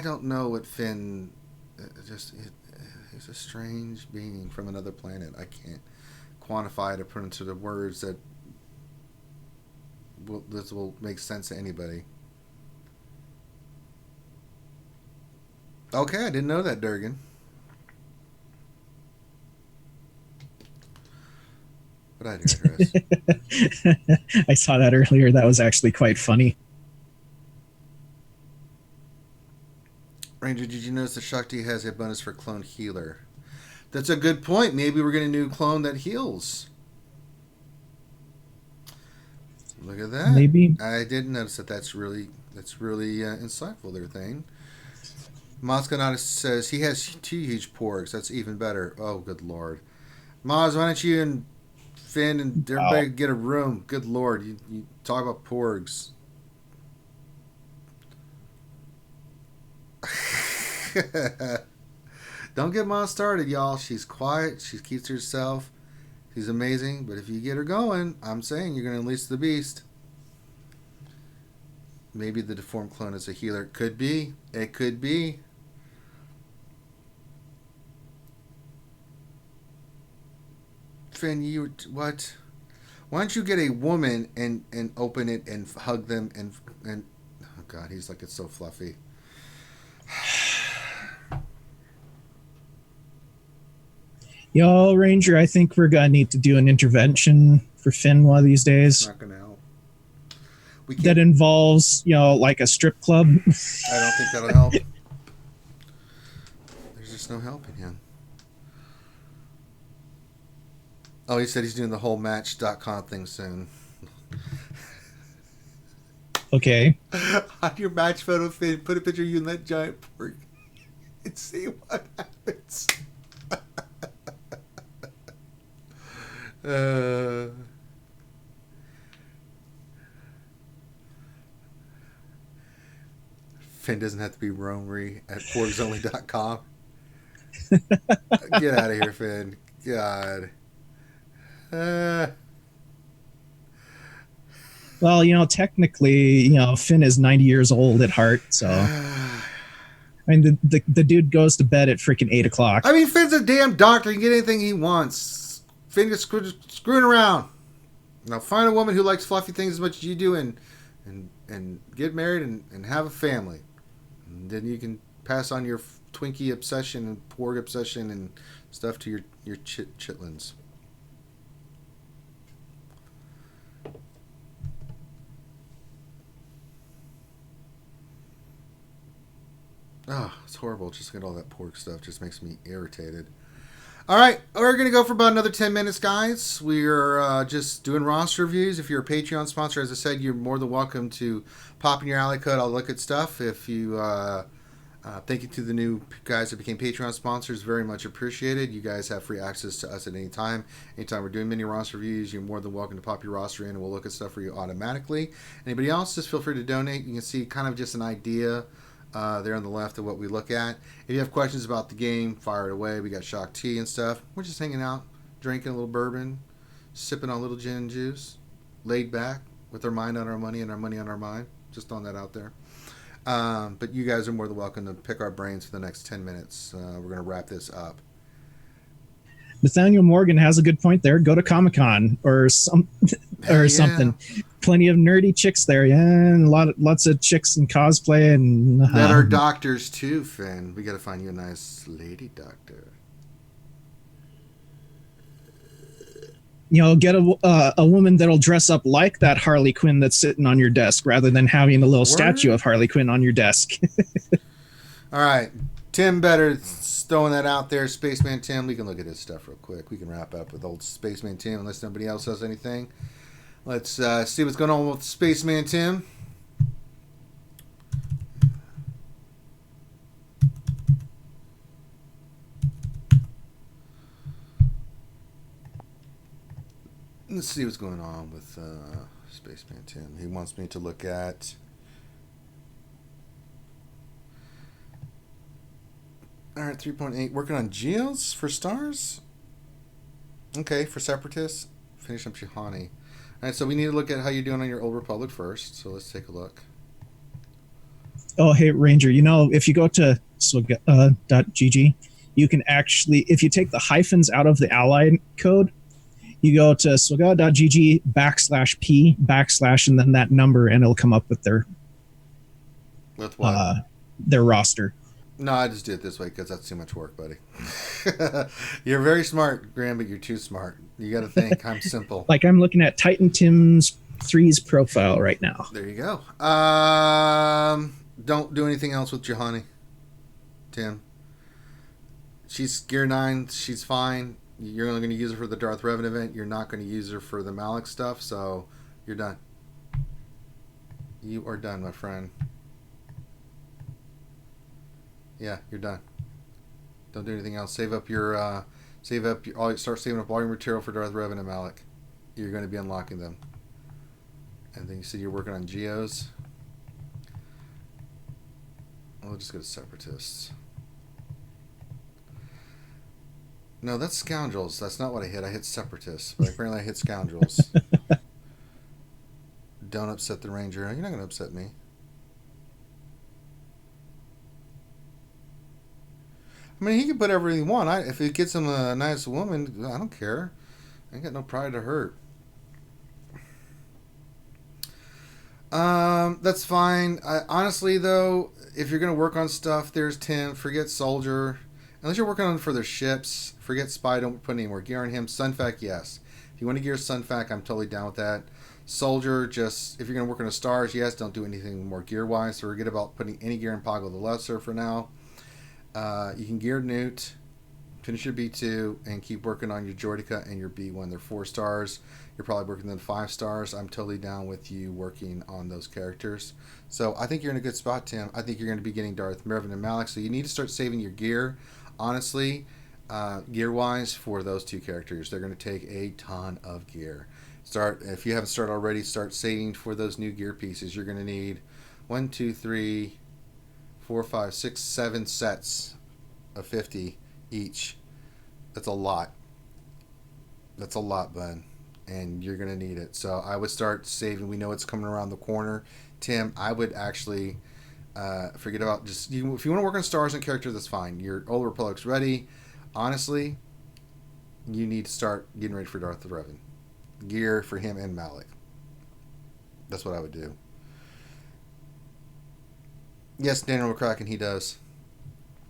don't know what Finn. He's a strange being from another planet. I can't quantify it or put into the words that this will make sense to anybody. Okay, I didn't know that, Durgan. What I do, Chris? I saw that earlier. That was actually quite funny. Ranger, did you notice that Shaak Ti has a bonus for clone healer? That's a good point. Maybe we're getting a new clone that heals. Look at that. Maybe. I didn't notice that. That's really insightful there, Thane. Moscanata says he has 2 huge porgs. That's even better. Oh, good lord. Maz, why don't you and Finn and everybody get a room? Good lord. You talk about porgs. Don't get Maz started, y'all. She's quiet. She keeps to herself. She's amazing. But if you get her going, I'm saying you're going to unleash the beast. Maybe the deformed clone is a healer. Could be. It could be. Finn, what? Why don't you get a woman and open it and hug them and oh god, he's like, it's so fluffy. Yo, Ranger, I think we're gonna need to do an intervention for Finn one of these days. It's not gonna help. That involves, like a strip club. I don't think that'll help. There's just no helping him. Oh, he said he's doing the whole Match.com thing soon. Okay. On your match photo, Finn, put a picture of you in that giant pork and see what happens. Finn doesn't have to be roamery at porgsonly.com. Get out of here, Finn. God. Well, technically, Finn is 90 years old at heart, so. I mean, the dude goes to bed at freaking 8 o'clock. I mean, Finn's a damn doctor. He can get anything he wants. Finn gets screwing around. Now, find a woman who likes fluffy things as much as you do and get married and have a family. And then you can pass on your Twinkie obsession and porg obsession and stuff to your chitlins. Oh, it's horrible. Just looking at all that pork stuff just makes me irritated. All right, we're going to go for about another 10 minutes, guys. We're just doing roster reviews. If you're a Patreon sponsor, as I said, you're more than welcome to pop in your alley code. I'll look at stuff. If you Thank you to the new guys that became Patreon sponsors. Very much appreciated. You guys have free access to us at any time. Anytime we're doing mini roster reviews, you're more than welcome to pop your roster in, and we'll look at stuff for you automatically. Anybody else, just feel free to donate. You can see kind of just an idea there on the left of what we look at. If you have questions about the game, fire it away. We got Shaak Ti and stuff. We're just hanging out, drinking a little bourbon, sipping on a little gin and juice, laid back with our mind on our money and our money on our mind. Just throwing that out there. But you guys are more than welcome to pick our brains for the next 10 minutes. We're going to wrap this up. Nathaniel Morgan has a good point there. Go to Comic-Con or something. Plenty of nerdy chicks there, yeah, and lots of chicks in cosplay and that are doctors too, Finn. We got to find you a nice lady doctor. You know, get a woman that'll dress up like that Harley Quinn that's sitting on your desk, rather than having a little statue of Harley Quinn on your desk. All right, Tim Better throwing that out there. Spaceman Tim. We can look at his stuff real quick. We can wrap up with old Spaceman Tim unless nobody else has anything. Let's see what's going on with Spaceman Tim. Let's see what's going on with Spaceman Tim. He wants me to look at... Alright, 3.8. Working on Geos for stars? Okay, for Separatists. Finish up Shihani. Alright, so we need to look at how you're doing on your Old Republic first. So let's take a look. Oh, hey, Ranger, you know, if you go to .gg, you can actually, if you take the hyphens out of the ally code, you go to SWGOH.gg /P/ and then that number, and it'll come up with their what? Their roster. No, I just do it this way because that's too much work, buddy. You're very smart, Graham, but you're too smart. You got to think. I'm simple. Like I'm looking at Titan Tim's 3's profile right now. There you go. Don't do anything else with Johanny, Tim. She's Gear 9. She's fine. You're only going to use her for the Darth Revan event. You're not going to use her for the Malik stuff, so you're done. You are done, my friend. Yeah, you're done. Don't do anything else. Start saving up all your material for Darth Revan and Malik. You're going to be unlocking them. And then you said you're working on Geos. We'll just go to Separatists. No, that's Scoundrels. That's not what I hit. I hit Separatists. But apparently I hit Scoundrels. Don't upset the Ranger. You're not going to upset me. I mean, he can put everything he wants. If it gets him a nice woman, I don't care. I ain't got no pride to hurt. That's fine. Honestly, though, if you're going to work on stuff, there's Tim. Forget Soldier. Unless you're working on for their ships, forget Spy. Don't put any more gear on him. Sunfac, yes. If you want to gear Sunfac, I'm totally down with that. Soldier, just if you're going to work on the stars, yes, don't do anything more gear-wise. So forget about putting any gear in Pago the Lesser for now. You can gear Newt, finish your B2, and keep working on your Jordica and your B1. They're 4 stars. You're probably working on 5 stars. I'm totally down with you working on those characters. So I think you're in a good spot, Tim. I think you're going to be getting Darth Revan and Malik. So you need to start saving your gear, honestly, gear-wise, for those 2 characters. They're going to take a ton of gear. If you haven't started already, start saving for those new gear pieces. You're going to need 1, 2, 3, 4, 5, 6, 7 sets of 50 each. That's a lot. That's a lot, bud. And you're going to need it. So I would start saving. We know it's coming around the corner. Tim, I would actually forget about if you want to work on stars and characters, that's fine. Your Old Republic's ready. Honestly, you need to start getting ready for Darth Revan. Gear for him and Malik. That's what I would do. Yes, Daniel McCracken, he does.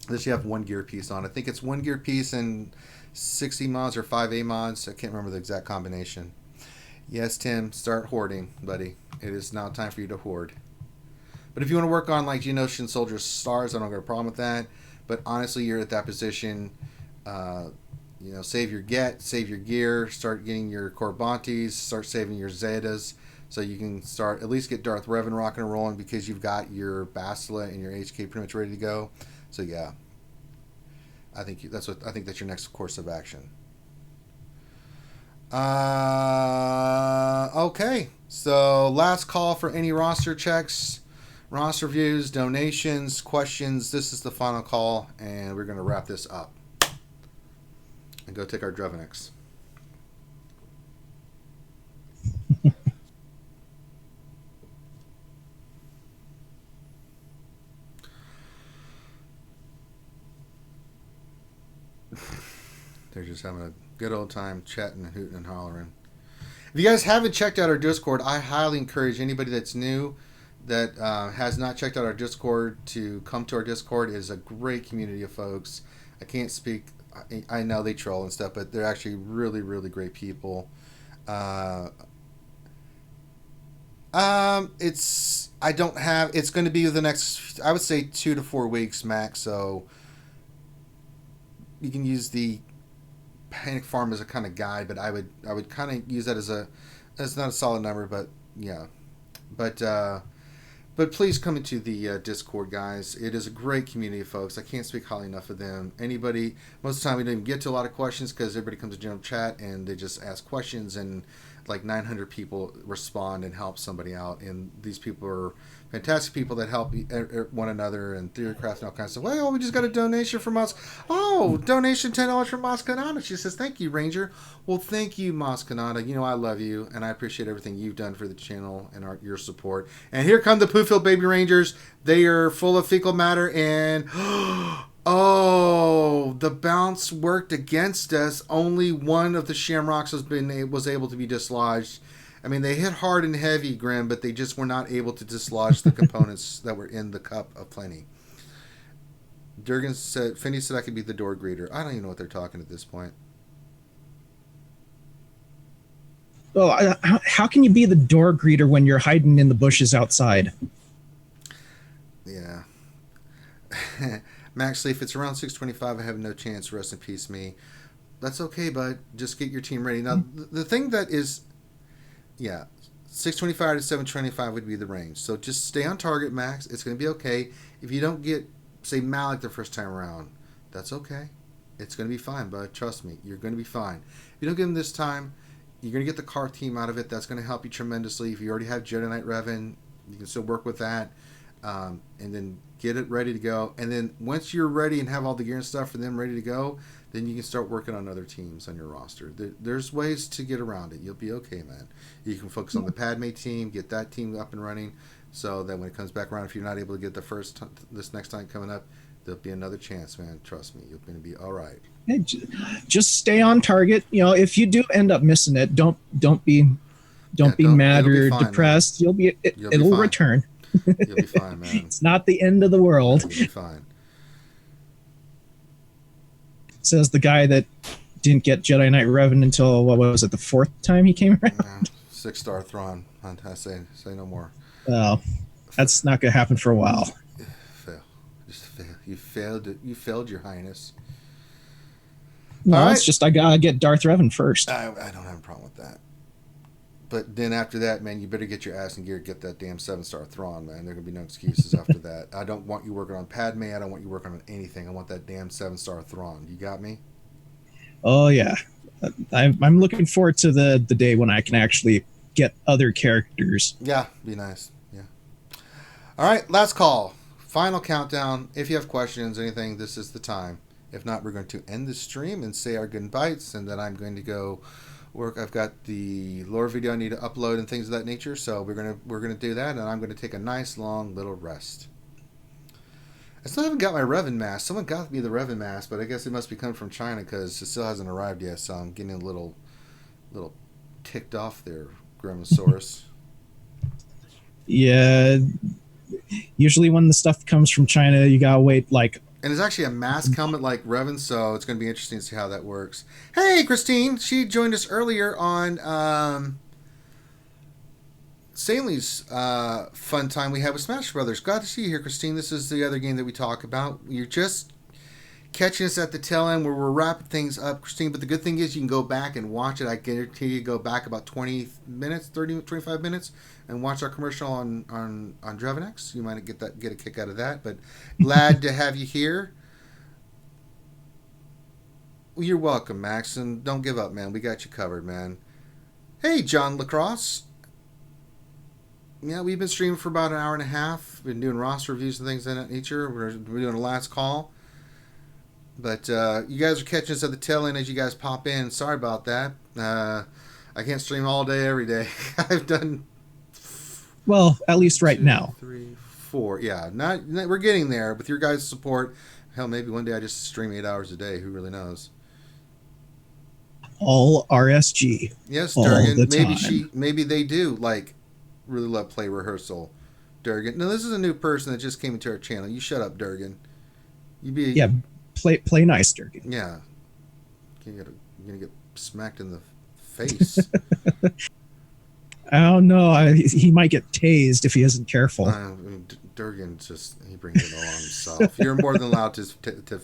Unless you have 1 gear piece on. I think it's 1 gear piece and 60 mods or 5A mods. I can't remember the exact combination. Yes, Tim, start hoarding, buddy. It is now time for you to hoard. But if you want to work on like Geonosian Soldier stars, I don't got a problem with that. But honestly, you're at that position. Save your gear, start getting your Corbantes, start saving your Zetas, So you can start, at least get Darth Revan rocking and rolling because you've got your Bastila and your HK pretty much ready to go. So yeah, I think that's your next course of action. Okay, so last call for any roster checks, roster reviews, donations, questions. This is the final call, and we're going to wrap this up and go take our Drebin X. They're just having a good old time chatting and hooting and hollering. If you guys haven't checked out our Discord, I highly encourage anybody that's new that has not checked out our Discord to come to our Discord. It is a great community of folks. I can't speak. I know they troll and stuff, but they're actually really, really great people. It's going to be the next, I would say 2 to 4 weeks max. So you can use the Panic Farm as a kind of guide, but I would kind of use that as not a solid number, but yeah, but please come into the Discord, guys. It is a great community of folks. I can't speak highly enough of them. Most of the time we don't even get to a lot of questions because everybody comes to general chat and they just ask questions, and like 900 people respond and help somebody out, and these people are fantastic people that help one another and theorycraft and all kinds of stuff. Well, we just got a donation from us. Oh, donation $10 from Maskanata. She says, thank you, Ranger. Well, thank you, Maskanata. You know I love you, and I appreciate everything you've done for the channel and your support. And here come the Poo-Filled Baby Rangers. They are full of fecal matter, and oh, the bounce worked against us. Only one of the shamrocks was able to be dislodged. I mean, they hit hard and heavy, Grim, but they just were not able to dislodge the components that were in the Cup of Plenty. Finney said I could be the door greeter. I don't even know what they're talking at this point. Well, how can you be the door greeter when you're hiding in the bushes outside? Yeah. Max Lee, if it's around 6:25, I have no chance. Rest in peace, me. That's okay, bud. Just get your team ready. Now, the thing that is... Yeah, 625 to 725 would be the range. So just stay on target, Max. It's going to be okay. If you don't get, say, Malik the first time around, that's okay. It's going to be fine, bud. Trust me. You're going to be fine. If you don't get him this time, you're going to get the car team out of it. That's going to help you tremendously. If you already have Jedi Knight Revan, you can still work with that. And then get it ready to go. And then once you're ready and have all the gear and stuff for them ready to go, then you can start working on other teams on your roster. There's ways to get around it. You'll be okay, man. You can focus on the Padme team, get that team up and running, so that when it comes back around, if you're not able to get this next time coming up, there'll be another chance, man. Trust me, you're going to be all right. Hey, just stay on target. You know, if you do end up missing it, don't be mad or depressed. Man. It'll return. You'll be fine, man. It's not the end of the world. You'll be fine. Says the guy that didn't get Jedi Knight Revan until, what was it, the 4th time he came around? 6-star Thrawn. I say no more. Well, that's not going to happen for a while. Fail. Just fail. You failed, Your Highness. No, it's just I got to get Darth Revan first. I don't have a problem with that. But then after that, man, you better get your ass in gear, get that damn 7-star Thrawn, man. There are going to be no excuses after that. I don't want you working on Padme. I don't want you working on anything. I want that damn 7-star Thrawn. You got me? Oh, yeah. I'm looking forward to the day when I can actually get other characters. Yeah, be nice. Yeah. All right, last call. Final countdown. If you have questions, anything, this is the time. If not, we're going to end the stream and say our goodbyes, and then I'm going to go work. I've got the lore video I need to upload and things of that nature, so we're gonna do that, and I'm gonna take a nice long little rest. I still haven't got my Revan mask. Someone got me the Revan mask, but I guess it must be coming from China because it still hasn't arrived yet. So I'm getting a little ticked off there, Grimmosaurus. Yeah, usually when the stuff comes from China, you gotta wait like. And there's actually a mask helmet like Revan, so it's going to be interesting to see how that works. Hey, Christine! She joined us earlier on Stanley's fun time we had with Smash Brothers. Glad to see you here, Christine. This is the other game that we talk about. You're just catching us at the tail end where we're wrapping things up, Christine. But the good thing is you can go back and watch it. I guarantee you go back about 20 minutes, 30, 25 minutes, and watch our commercial on Drebin X. You might get a kick out of that. But glad to have you here. Well, you're welcome, Max, and don't give up, man. We got you covered, man. Hey, John Lacrosse. Yeah, we've been streaming for about an hour and a half. Been doing roster reviews and things of that nature. We're doing a last call. But you guys are catching us at the tail end as you guys pop in. Sorry about that. I can't stream all day, every day. I've done... Well, at least right now. 3, 4. Yeah, we're getting there with your guys' support. Hell, maybe one day I just stream 8 hours a day. Who really knows? All RSG. Yes, Durgan. Maybe they do really love play rehearsal. Durgan. No, this is a new person that just came into our channel. You shut up, Durgan. Play nice, Durgan. Yeah. You're gonna get smacked in the face. I don't know. He might get tased if he isn't careful. Durgan he brings it all on himself. You're more than allowed to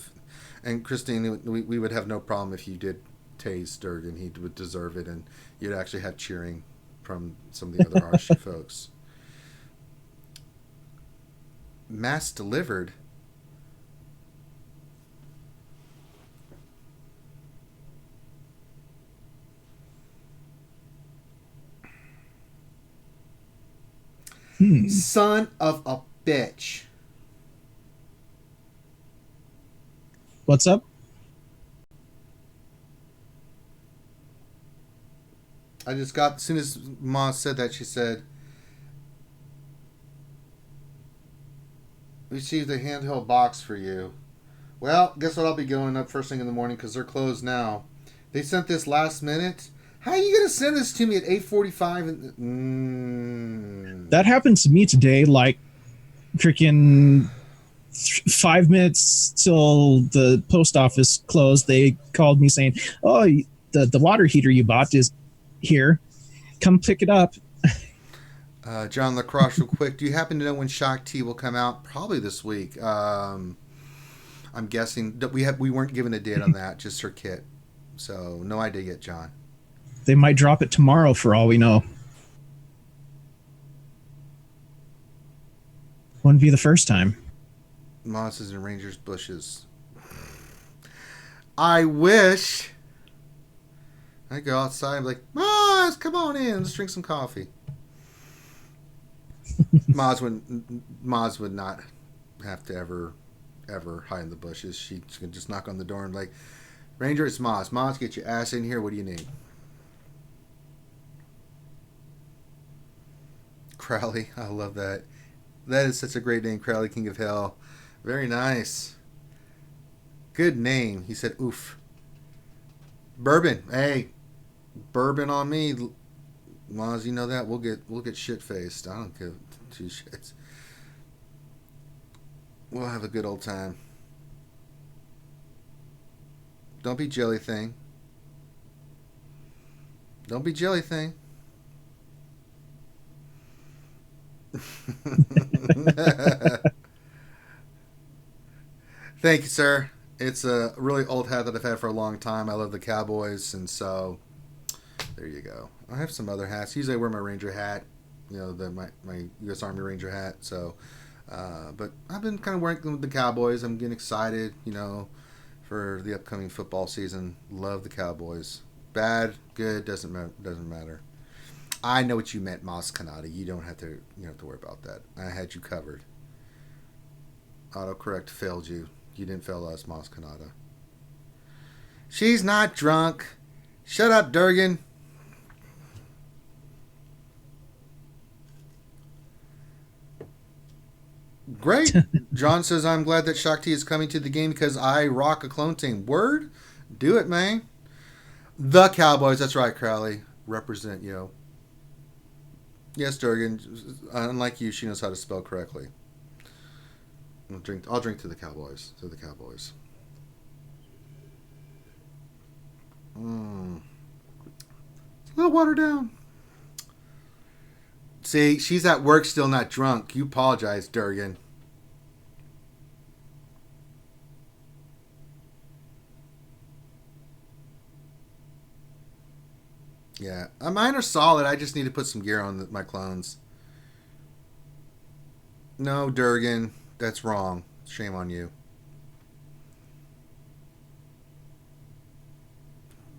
and Christine, we would have no problem if you did tase Durgan. He would deserve it, and you'd actually have cheering from some of the other Archie folks. Mass delivered. Son of a bitch. What's up? I just got, as soon as Ma said that, she said, received a handheld box for you. Well, guess what? I'll be going up first thing in the morning because they're closed now. They sent this last minute. How are you going to send this to me at 8:45? That happened to me today, freaking 5 minutes till the post office closed. They called me saying, oh, the water heater you bought is here. Come pick it up. John Lacrosse, real quick. Do you happen to know when Shaak Ti will come out? Probably this week. I'm guessing that we weren't given a date on that, just her kit. So no idea yet, John. They might drop it tomorrow for all we know. Wouldn't be the first time. Mosses and Rangers bushes. I wish I go outside and be like, Moz, come on in, let's drink some coffee. Moz would not have to ever hide in the bushes. She could just knock on the door and be like, Ranger, it's Moz. Moz, get your ass in here. What do you need? Crowley, I love that. That is such a great name, Crowley, King of Hell. Very nice. Good name. He said, oof. Bourbon. Hey, bourbon on me. Moz, you know that. We'll get shit-faced. I don't give two shits. We'll have a good old time. Don't be jelly thing. Don't be jelly thing. Thank you, sir. It's a really old hat that I've had for a long time. I love the Cowboys, and so there you go. I have some other hats. Usually I wear my Ranger hat, my U.S. Army Ranger hat. So, but I've been kind of wearing them with the Cowboys. I'm getting excited, for the upcoming football season. Love the Cowboys. Bad, good, doesn't matter. I know what you meant, Maz Kanata. You don't have to worry about that. I had you covered. Autocorrect failed you. You didn't fail us, Maz Kanata. She's not drunk. Shut up, Durgan. Great. John says, I'm glad that Shaak Ti is coming to the game because I rock a clone team. Word? Do it, man. The Cowboys. That's right, Crowley. Represent, yo. Yes, Durgan. Unlike you, she knows how to spell correctly. I'll drink to the Cowboys. To the Cowboys. A little watered down. See, she's at work still not drunk. You apologize, Durgan. Mine are solid. I just need to put some gear on my clones. No, Durgan. That's wrong. Shame on you.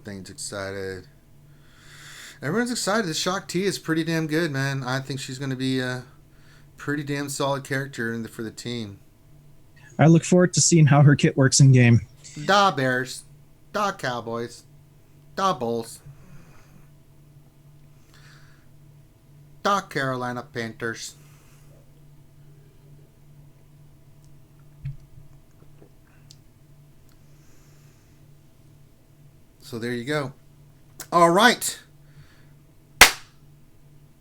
Thane's excited. Everyone's excited. This Shaak Ti is pretty damn good, man. I think she's going to be a pretty damn solid character for the team. I look forward to seeing how her kit works in game. Da Bears. Da Cowboys. Da Bulls. Da Carolina Panthers. So there you go. All right.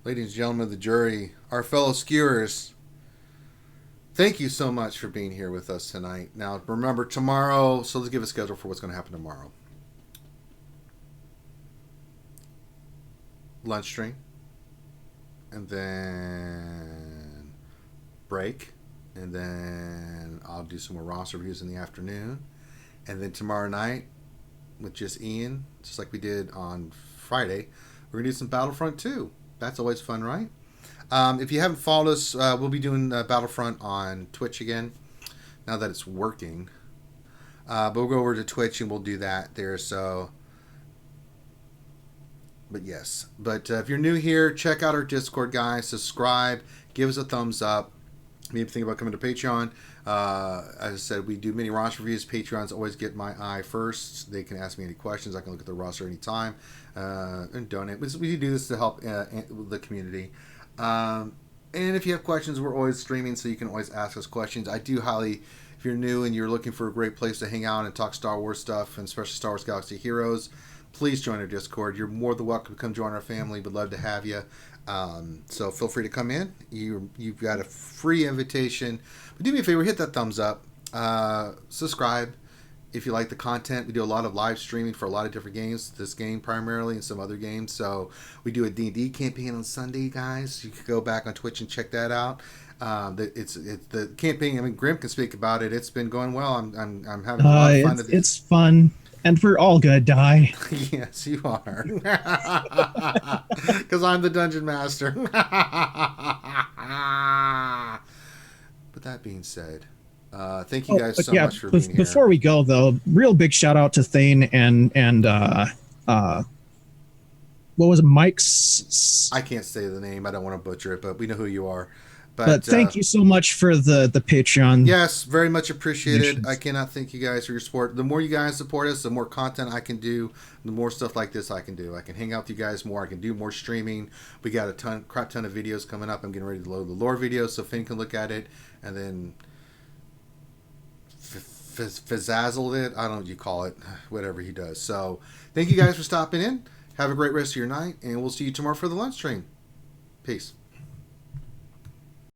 Ladies and gentlemen of the jury, our fellow skewers, thank you so much for being here with us tonight. Now, remember, tomorrow, so let's give a schedule for what's going to happen tomorrow. Lunch stream. And then break. And then I'll do some more roster reviews in the afternoon. And then tomorrow night, with just Ian, just like we did on Friday, we're going to do some Battlefront 2. That's always fun, right? If you haven't followed us, we'll be doing Battlefront on Twitch again, now that it's working. But we'll go over to Twitch and we'll do that there. So, but yes. But if you're new here, check out our Discord, guys. Subscribe. Give us a thumbs up. Maybe think about coming to Patreon. As I said, we do mini roster reviews. Patreons always get my eye first. They can ask me any questions. I can look at the roster anytime and donate. We do this to help the community. And if you have questions, we're always streaming, so you can always ask us questions. I do highly, if you're new and you're looking for a great place to hang out and talk Star Wars stuff, and especially Star Wars Galaxy Heroes, please join our Discord. You're more than welcome to come join our family. We'd love to have you. So feel free to come in. You've got a free invitation. But do me a favor, hit that thumbs up. Subscribe if you like the content. We do a lot of live streaming for a lot of different games. This game primarily and some other games. So we do a D&D campaign on Sunday, guys. You can go back on Twitch and check that out. It's the campaign. I mean, Grim can speak about it. It's been going well. I'm having a lot of fun. It's fun. And we're all gonna die. Yes, you are. Because I'm the dungeon master. But that being said, thank you guys so much for being here. Before we go, though, real big shout out to Thane and what was it, Mike's? I can't say the name. I don't want to butcher it, but we know who you are. But thank you so much for the Patreon. Yes, very much appreciated. I cannot thank you guys for your support. The more you guys support us, the more content I can do, the more stuff like this I can do. I can hang out with you guys more. I can do more streaming. We got a crap ton of videos coming up. I'm getting ready to load the lore videos so Finn can look at it and then fizzazzle it. I don't know what you call it. Whatever he does. So thank you guys for stopping in. Have a great rest of your night, and we'll see you tomorrow for the lunch stream. Peace.